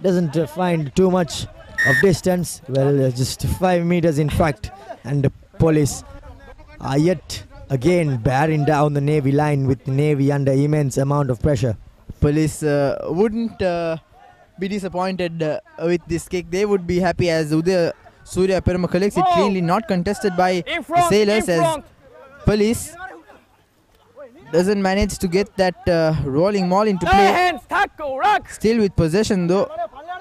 Doesn't find too much of distance, well, just 5 meters in fact, and the Police are yet again bearing down the Navy line with the Navy under immense amount of pressure. Police wouldn't be disappointed with this kick. They would be happy as Udaya Surya Perma collects it cleanly, not contested by the Sailors, as Police doesn't manage to get that rolling maul into play. Still with possession though,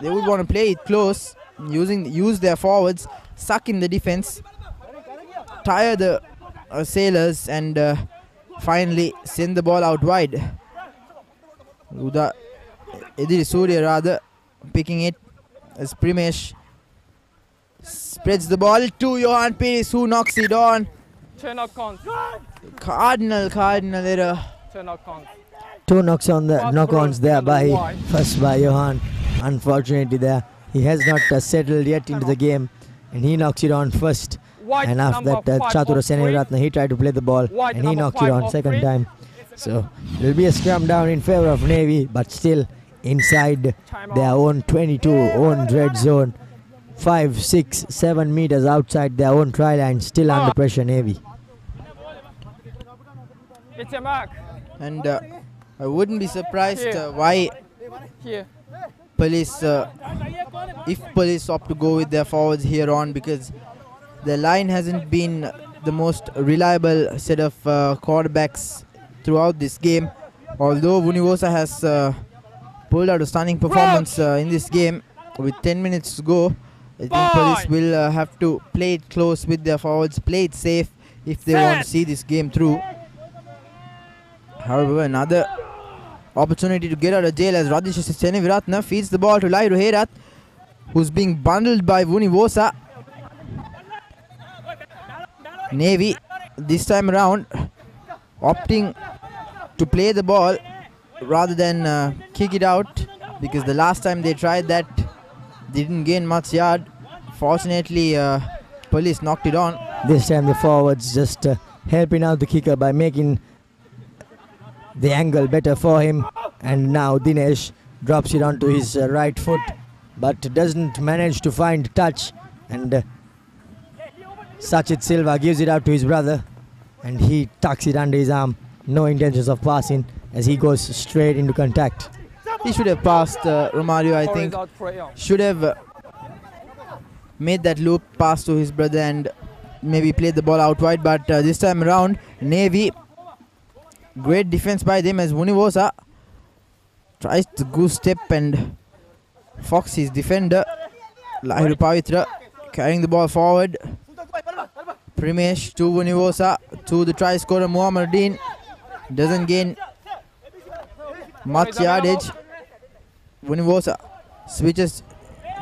they would want to play it close, use their forwards, suck in the defense, tire the Sailors, and finally send the ball out wide. Ediri Surya rather picking it as Primesh spreads the ball to Johan Pires, who knocks it on. Cardinal error. Two knock-ons there by first by Johan. Unfortunately there, he has not settled yet into the game, and he knocks it on first. And after that, Chatura Seneviratne, he tried to play the ball and he knocked it on second time. So it will be a scrum down in favor of Navy, but still inside their own 22, own red zone. 5, 6, 7 meters outside their own try line, still under pressure Navy. And I wouldn't be surprised why police, if police opt to go with their forwards here on, because the line hasn't been the most reliable set of quarterbacks throughout this game. Although Vunivosa has pulled out a stunning performance in this game with 10 minutes to go, I think police will have to play it close with their forwards, play it safe if they want to see this game through. However, another opportunity to get out of jail as Radisha Seneviratne feeds the ball to Lairu Herat, who's being bundled by Vunivosa. Navy this time around opting to play the ball rather than kick it out, because the last time they tried that they didn't gain much yard. Fortunately, police knocked it on. This time the forwards just helping out the kicker by making the angle better for him, and now Dinesh drops it onto his right foot but doesn't manage to find touch, and Sachit Silva gives it out to his brother and he tucks it under his arm. No intentions of passing as he goes straight into contact. He should have passed Romario, I think. Should have made that loop pass to his brother and maybe played the ball out wide, but this time around Navy, great defense by them as Vunivosa tries the goose step and Fox, his defender. Lahiru Pavitra carrying the ball forward. Primesh to Vunivosa to the try scorer Muhammadin. Doesn't gain much yardage. Vunivosa switches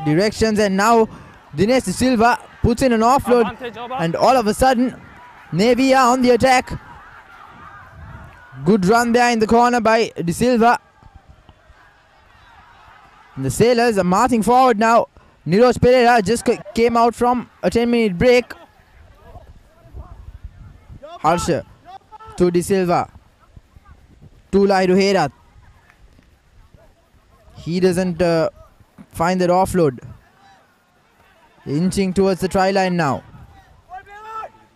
directions, and now Dinesh De Silva puts in an offload, and all of a sudden Navy are on the attack. Good run there in the corner by De Silva. And the Sailors are marching forward now. Niroj Pereira just came out from a 10-minute break. Harsha to De Silva to Lairu Herat. He doesn't find that offload. Inching towards the try line now.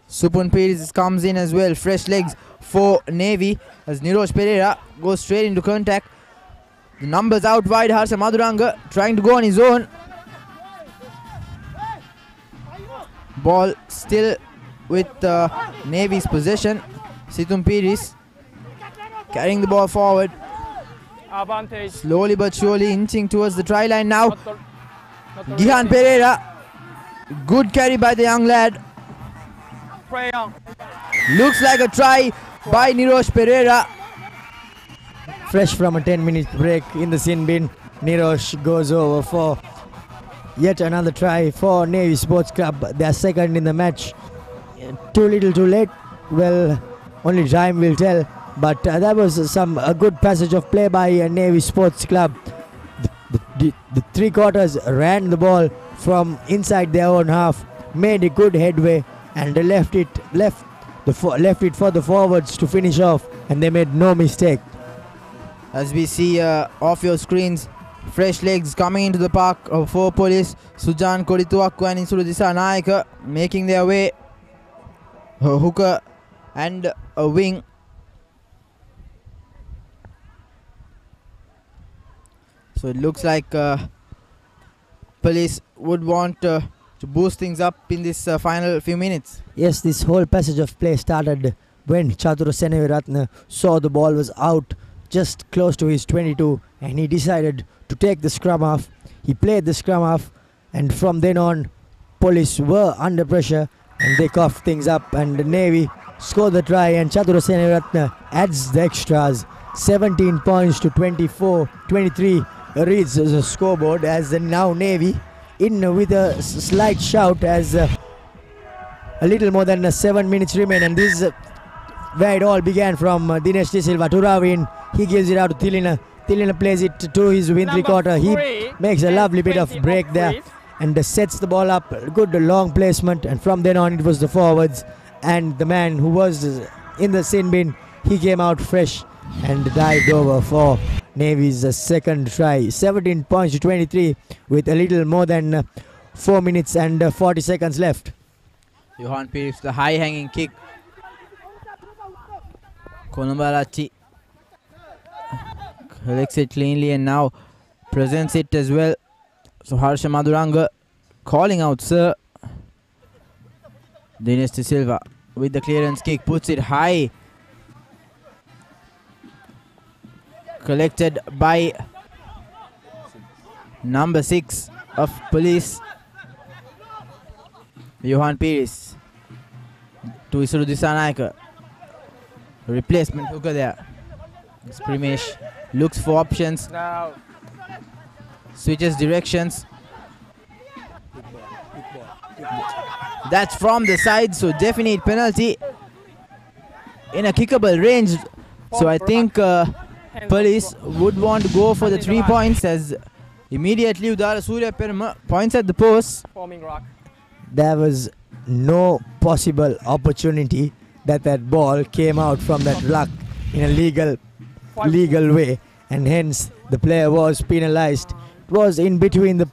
Supun Pires comes in as well. Fresh legs for Navy as Niroj Pereira goes straight into contact. The numbers out wide. Harsha Maduranga trying to go on his own. Ball still with Navy's possession. Situn Pires carrying the ball forward. Slowly but surely inching towards the try line now. Gihan Pereira. Good carry by the young lad. Looks like a try by Niroj Pereira. Fresh from a 10-minute break in the sin bin, Niroj goes over for yet another try for Navy Sports Club. Their second in the match. Too little too late. Well, only time will tell. But that was a good passage of play by Navy Sports Club. The three quarters ran the ball from inside their own half, made a good headway, and they left it for the forwards to finish off, and they made no mistake. As we see off your screens, fresh legs coming into the park for police. Sujan Kodituakku and Insuludisa Nayaka making their way. A hooker and a wing. So it looks like police would want to boost things up in this final few minutes. Yes, this whole passage of play started when Chatura Seneviratne saw the ball was out just close to his 22, and he decided to take the scrum off. He played the scrum off, and from then on police were under pressure and they coughed things up, and the Navy scored the try, and Chatura Seneviratne adds the extras. 17 points to 23 reads the scoreboard as now Navy in with a slight shout as a little more than 7 minutes remain, and this is where it all began from. Dinesh De Silva to Ravin He gives it out to Tilina. Tilina plays it to his win three-quarter. He makes a lovely bit of break there and sets the ball up. Good long placement, and from then on it was the forwards and the man who was in the sin bin. He came out fresh and dived over for Navy's second try. 17 points to 23 with a little more than 4 minutes and 40 seconds left. Johan Pires, the high hanging kick. Kolumbarachi collects it cleanly and now presents it as well. So Harsha Maduranga calling out Sir. Dinesh De Silva with the clearance kick, puts it high. Collected by number 6 of police, Johan Pires. To Isuru Disanayaka. Replacement hooker there. Primesh looks for options. Now. Switches directions. That's from the side, so definite penalty in a kickable range. So I think police would want to go for the 3 points, as immediately Udara Surya Perma points at the post. There was no possible opportunity that ball came out from that ruck in a legal way, and hence the player was penalized. It was in between the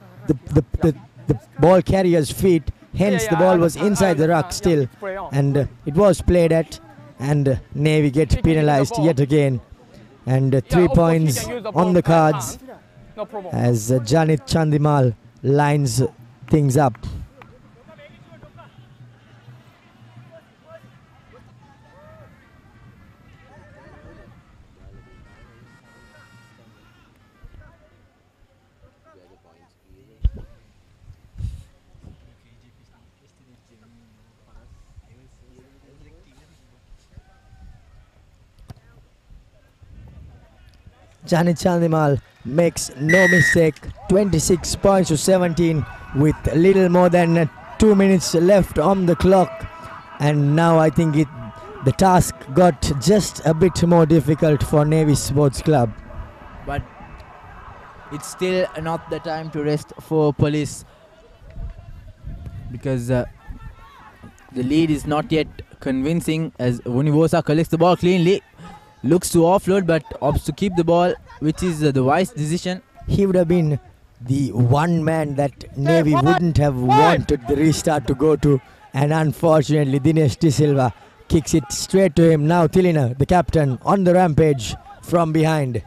ball carrier's feet, hence the ball was inside the ruck still, and it was played at, and Navy get penalized yet again, and 3 points on the cards as Janit Chandimal lines things up. Janit Chandimal makes no mistake. 26 points to 17 with a little more than 2 minutes left on the clock. And now I think the task got just a bit more difficult for Navy Sports Club. But it's still not the time to rest for police, because the lead is not yet convincing, as Vunivosa collects the ball cleanly. Looks to offload but opts to keep the ball, which is the wise decision. He would have been the one man that Navy wouldn't have wanted the restart to go to, and unfortunately Dinesh De Silva kicks it straight to him. Now Tilina, the captain, on the rampage from behind.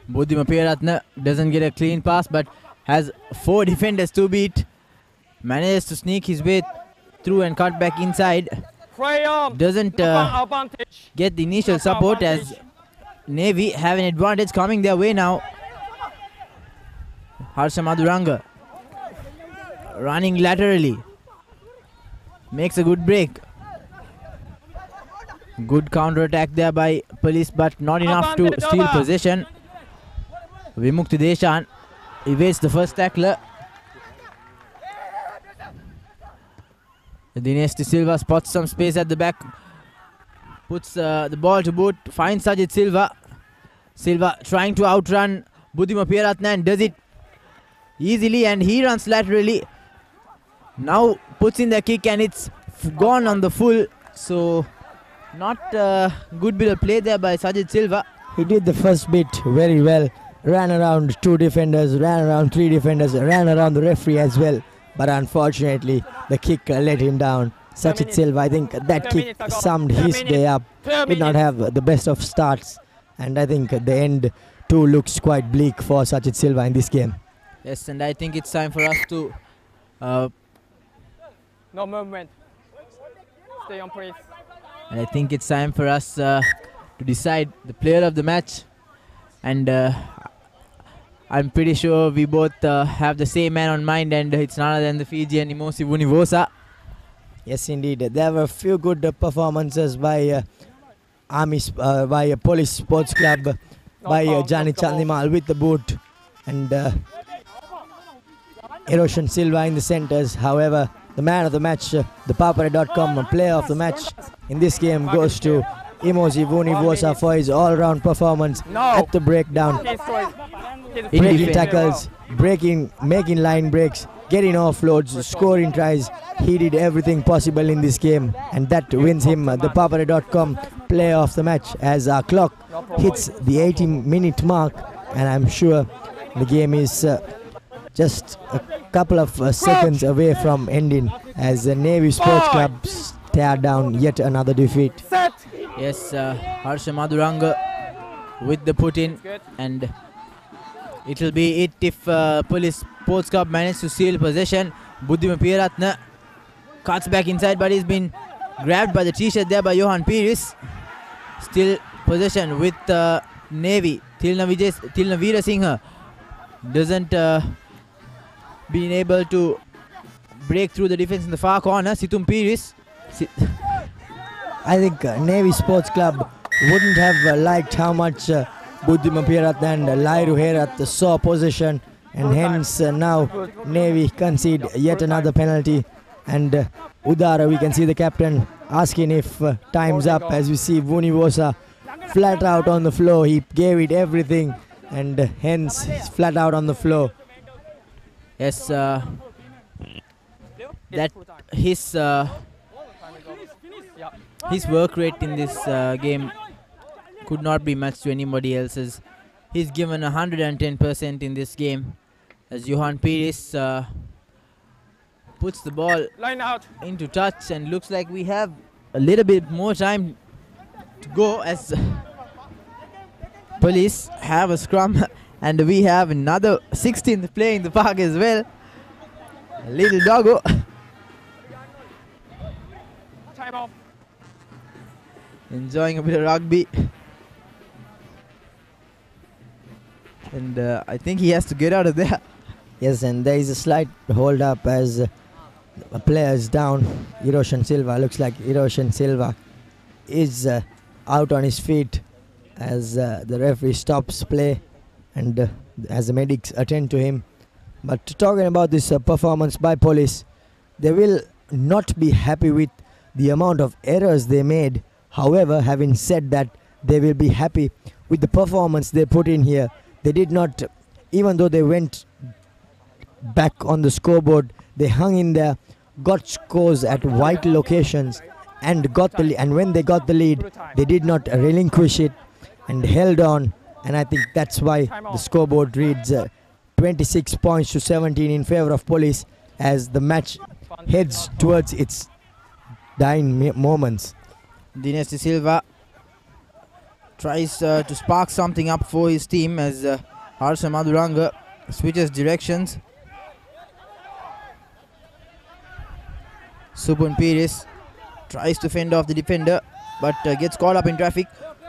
Buddhima Peratna doesn't get a clean pass but has 4 defenders to beat. Manages to sneak his way through and cut back inside. Doesn't get the initial support, as Navy have an advantage coming their way now. Harsha Maduranga running laterally. Makes a good break. Good counter attack there by police, but not enough to steal possession. Vimukti Deshan evades the first tackler. Dinesh De Silva spots some space at the back. Puts the ball to boot. Finds Sajid Silva. Silva trying to outrun Buddhima Peratna and does it easily, and he runs laterally. Now puts in the kick and it's gone on the full. So not a good bit of play there by Sajid Silva. He did the first bit very well. Ran around 2 defenders, ran around 3 defenders, ran around the referee as well. But unfortunately, the kick let him down. Sajid Silva, I think that kick summed his day up. Did not have the best of starts. And I think the end too looks quite bleak for Sajid Silva in this game. Yes, and I think it's time for us to... no movement. Stay on place. And I think it's time for us to decide the player of the match. And I'm pretty sure we both have the same man on mind, and it's none other than the Fijian Imosi Vunivosa. Yes, indeed. There were a few good performances by by Police Sports Club, by Janit Chandimal with the boot, and Eroshan Silva in the centres. However, the man of the match, ThePapare.com player of the match in this game goes to Emosi Vunivosa for his all-round performance at the breakdown. Breaking tackles, making line breaks, getting offloads, scoring tries. He did everything possible in this game, and that wins him the ThePapare.com player of the match as our clock hits the 80-minute mark, and I'm sure the game is just a couple of seconds away from ending as the Navy Sports Club tear down yet another defeat. Yes, Harsha Madhuranga with the put in, and it'll be it if Police Sports Club manage to steal possession. Buddhima Piyaratna cuts back inside, but he's been grabbed by the t-shirt there by Johan Pires. Still possession with Navy. Tilna Veerasinghe doesn't been able to break through the defense in the far corner. Situm Pires. I think Navy Sports Club wouldn't have liked how much Buddhima Piyaratna and Lairu Herat saw possession, and hence now Navy concede yet another penalty. And Udara, we can see the captain asking if time's up, as we see Vunivosa flat out on the floor. He gave it everything, and hence flat out on the floor. Yes, that his work rate in this game could not be matched to anybody else's. He's given 110% in this game as Johan Pires puts the ball into touch, and looks like we have a little bit more time to go as Police have a scrum, and we have another 16th play in the park as well. Little doggo. Enjoying a bit of rugby. And I think he has to get out of there. Yes, and there is a slight hold up as a player is down. Hiroshan Silva, looks like Hiroshan Silva is out on his feet as the referee stops play, and as the medics attend to him. But talking about this performance by Police, they will not be happy with the amount of errors they made. However, having said that, they will be happy with the performance they put in here. They did not, even though they went back on the scoreboard, they hung in there, got scores at vital locations, and got the and when they got the lead, they did not relinquish it and held on. And I think that's why the scoreboard reads 26 points to 17 in favor of Police as the match heads towards its dying moments. Dinesh De Silva tries to spark something up for his team as Harsha Madhuranga switches directions. Subun Pires tries to fend off the defender, but gets caught up in traffic.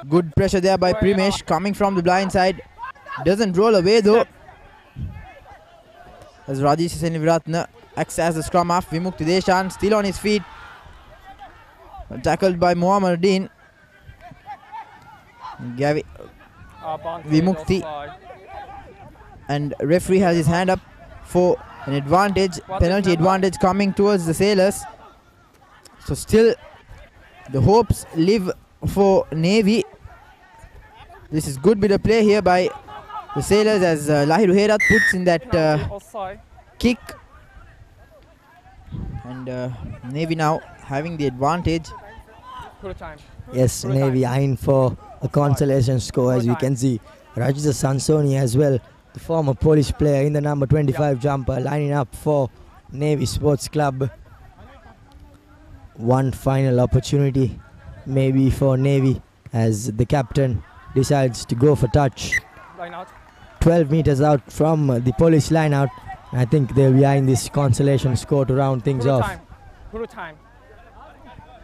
Good pressure there by Primesh coming from the blind side. Doesn't roll away though, as Rajesh Seniviratna acts as the scrum half. Vimukti Deshan still on his feet, tackled by Mohammeddin. Vimukti, and referee has his hand up for an advantage, penalty advantage coming towards the Sailors. So still the hopes live for Navy. This is good bit of play here by the Sailors as Lahiru Herat puts in that kick, and Navy now having the advantage. Yes, Navy eyeing for a consolation score, as we can see Rajita Sansoni as well, the former Polish player in the number 25 jumper, lining up for Navy Sports Club. One final opportunity maybe for Navy as the captain decides to go for touch. 12 meters out from the Polish line out. I think they'll be eyeing this consolation score to round things off.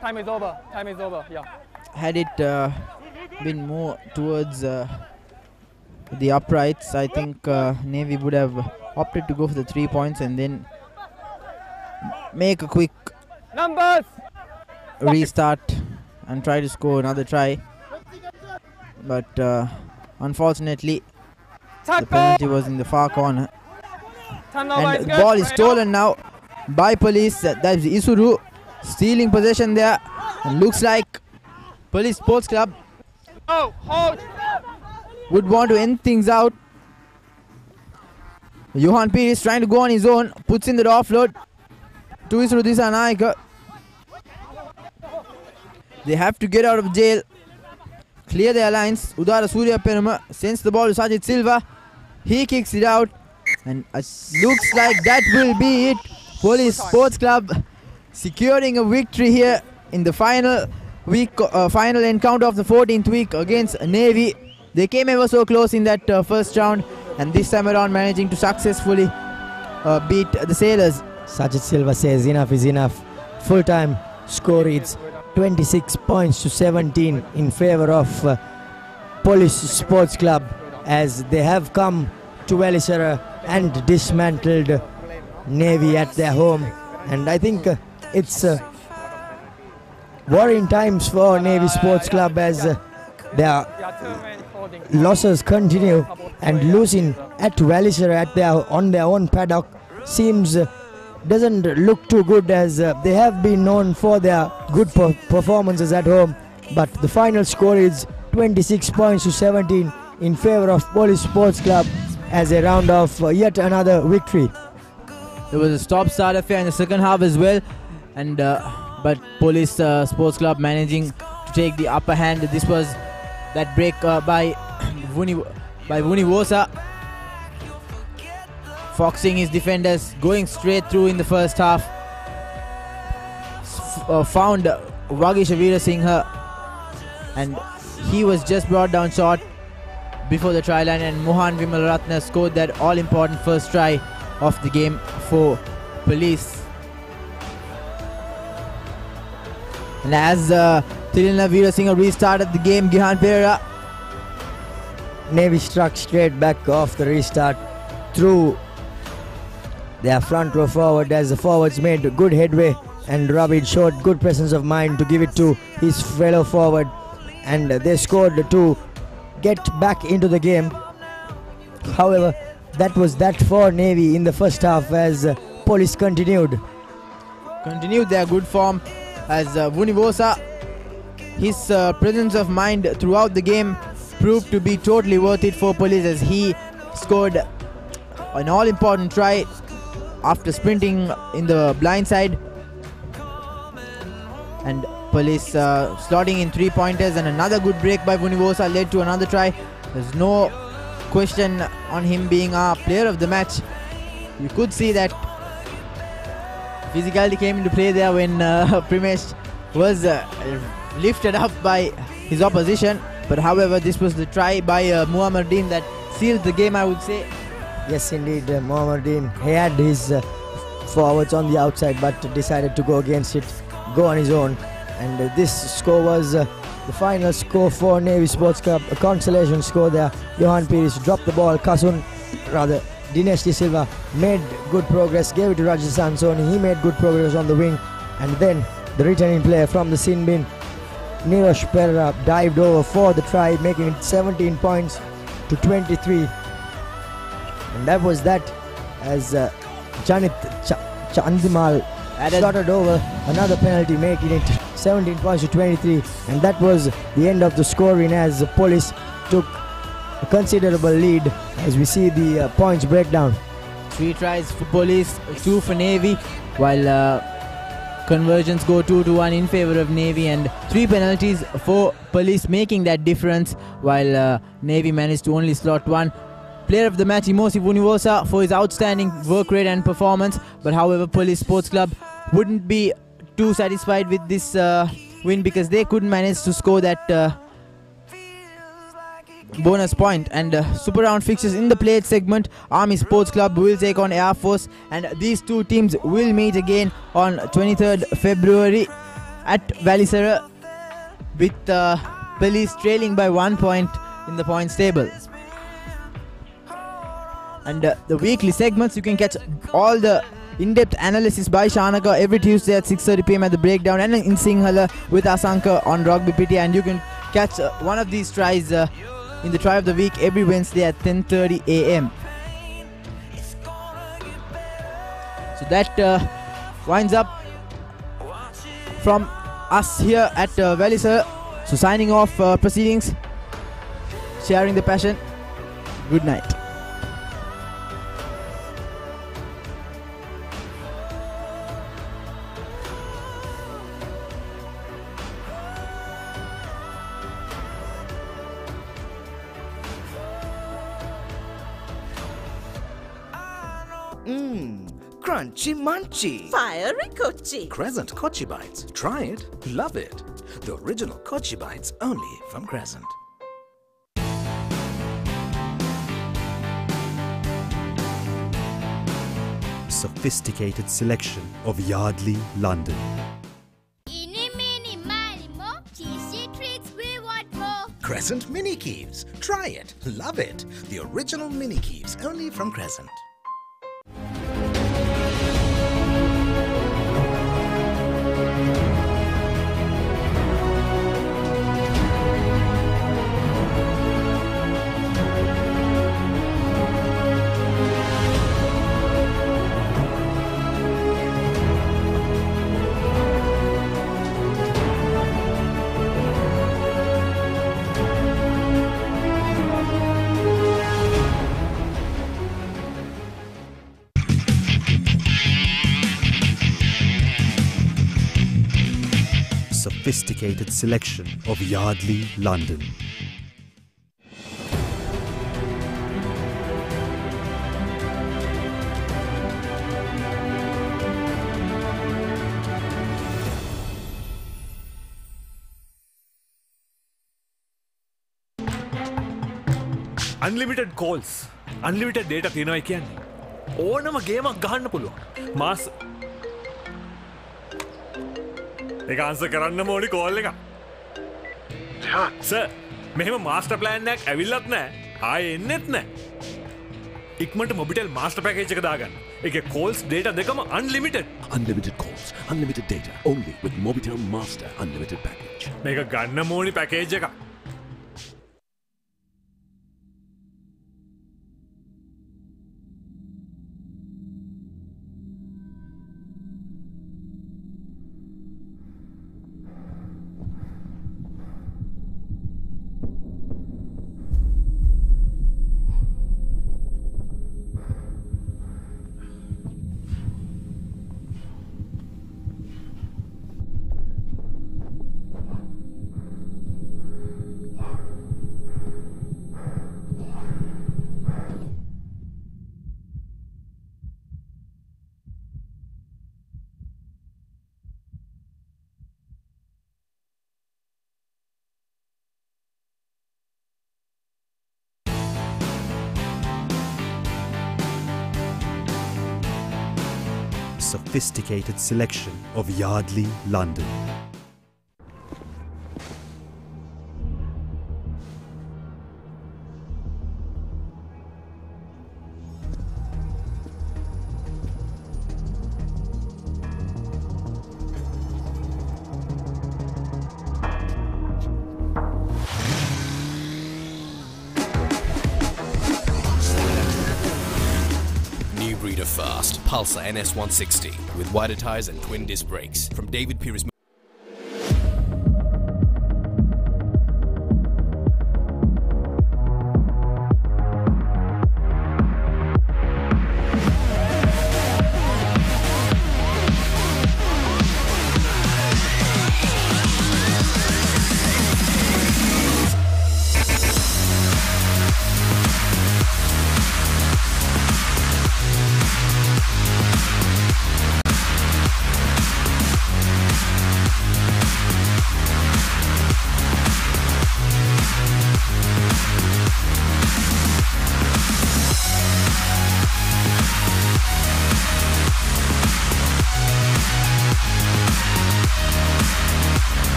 Time is over. Time is over. Yeah. Had it been more towards the uprights, I think Navy would have opted to go for the 3 points and then make a quick restart and try to score another try. But unfortunately, the penalty was in the far corner. And the ball is stolen now by Police. That's Isuru stealing possession there. And looks like Police Sports Club would want to end things out. Johan Pires trying to go on his own, puts in the offload to his Rudisa Naika. They have to get out of jail, clear their lines. Udara Surya Peruma sends the ball to Sajid Silva. He kicks it out, and looks like that will be it. Police Sports Club securing a victory here in the final encounter of the 14th week against Navy. They came ever so close in that first round, and this time around managing to successfully beat the Sailors. Sajid Silva says enough is enough. Full-time score reads 26 points to 17 in favor of Police Sports Club, as they have come to Velisara and dismantled Navy at their home. And I think it's worrying times for Navy Sports Club, as their losses continue, and losing at Velisara on their own paddock doesn't look too good, as they have been known for their good performances at home. But the final score is 26 points to 17 in favor of Police Sports Club as a round of yet another victory. There was a stop-start affair in the second half as well, and but Police Sports Club managing to take the upper hand. This was that break by Vunivosa, foxing his defenders, going straight through in the first half. Found Vagisha Veerasinghe, and he was just brought down short before the try line, and Mohan Vimalratna scored that all-important first try of the game for Police. And as Thilina Veerasinghe restarted the game, Gihan Pereira, Navy struck straight back off the restart through their front row forward, as the forwards made good headway, and Ravid showed good presence of mind to give it to his fellow forward, and they scored to get back into the game. However, that was that for Navy in the first half, as Police continued their good form, as Vunivosa, his presence of mind throughout the game proved to be totally worth it for Police, as he scored an all-important try after sprinting in the blind side, and Police slotting in 3-pointers, and another good break by Vunivosa led to another try. There's no question on him being our player of the match. You could see that physicality came into play there when Primesh was lifted up by his opposition. But however, this was the try by Muammardeen that sealed the game, I would say. Yes, indeed, Muammardeen, he had his forwards on the outside, but decided to go against it, go on his own. And this score was the final score for Navy Sports Club, a consolation score there. Johan Pires dropped the ball, Dinesh De Silva made good progress, gave it to Rajat Sansoni, he made good progress on the wing, and then the returning player from the sin bin, Nirosh Pereira, dived over for the try, making it 17 points to 23. And that was that, as Janit Chandimal slotted over another penalty, making it 17 points to 23. And that was the end of the scoring, as Police took a considerable lead, as we see the points breakdown. 3 tries for Police, 2 for Navy, while conversions go 2-1 in favor of Navy, and 3 penalties for Police, making that difference, while Navy managed to only slot 1. Player of the match, Imosi Vunivosa, for his outstanding work rate and performance. But however, Police Sports Club wouldn't be too satisfied with this win, because they couldn't manage to score that bonus point. And super round fixtures in the plate segment, Army Sports Club will take on Air Force, and these two teams will meet again on 23rd February at Velisara, with Police trailing by 1 point in the points table. And the weekly segments, you can catch all the in-depth analysis by Shanaka every Tuesday at 6:30 PM at the breakdown, and in Sinhala with Asanka on Rugby Pity. And you can catch one of these tries in the try of the week every Wednesday at 10:30 AM. So that winds up from us here at Velisara. So signing off proceedings, sharing the passion. Good night. Crunchy munchy. Fiery Kochi. Crescent Kochi Bites. Try it. Love it. The original Kochi Bites only from Crescent. Sophisticated selection of Yardley, London. Crescent Mini Keeves. Try it. Love it. The original Mini Keeves only from Crescent. Sophisticated selection of Yardley, London. Unlimited calls, unlimited data තියෙනවා කියන්නේ. ඕනම ගේමක් ගහන්න පුළුවන්. මාස් ඒක answer කරන්න ඕනි call එක. Sir, මෙහෙම මාස්ටර් ප්ලෑන් එකක් ඇවිල්ලත් නැහැ. ආයේ එන්නෙත් නැහැ. ඉක්මනට මොබිටෙල් මාස්ටර් පැකේජ් එක දාගන්න. ඒකේ calls data දෙකම unlimited. Unlimited calls, unlimited data, only with Mobitel Master Unlimited Package. මේක ගන්න ඕනි පැකේජ් එක. Sophisticated selection of Yardley, London. New breed of fast, Pulsar NS160 with wider tyres and twin disc brakes from DRL.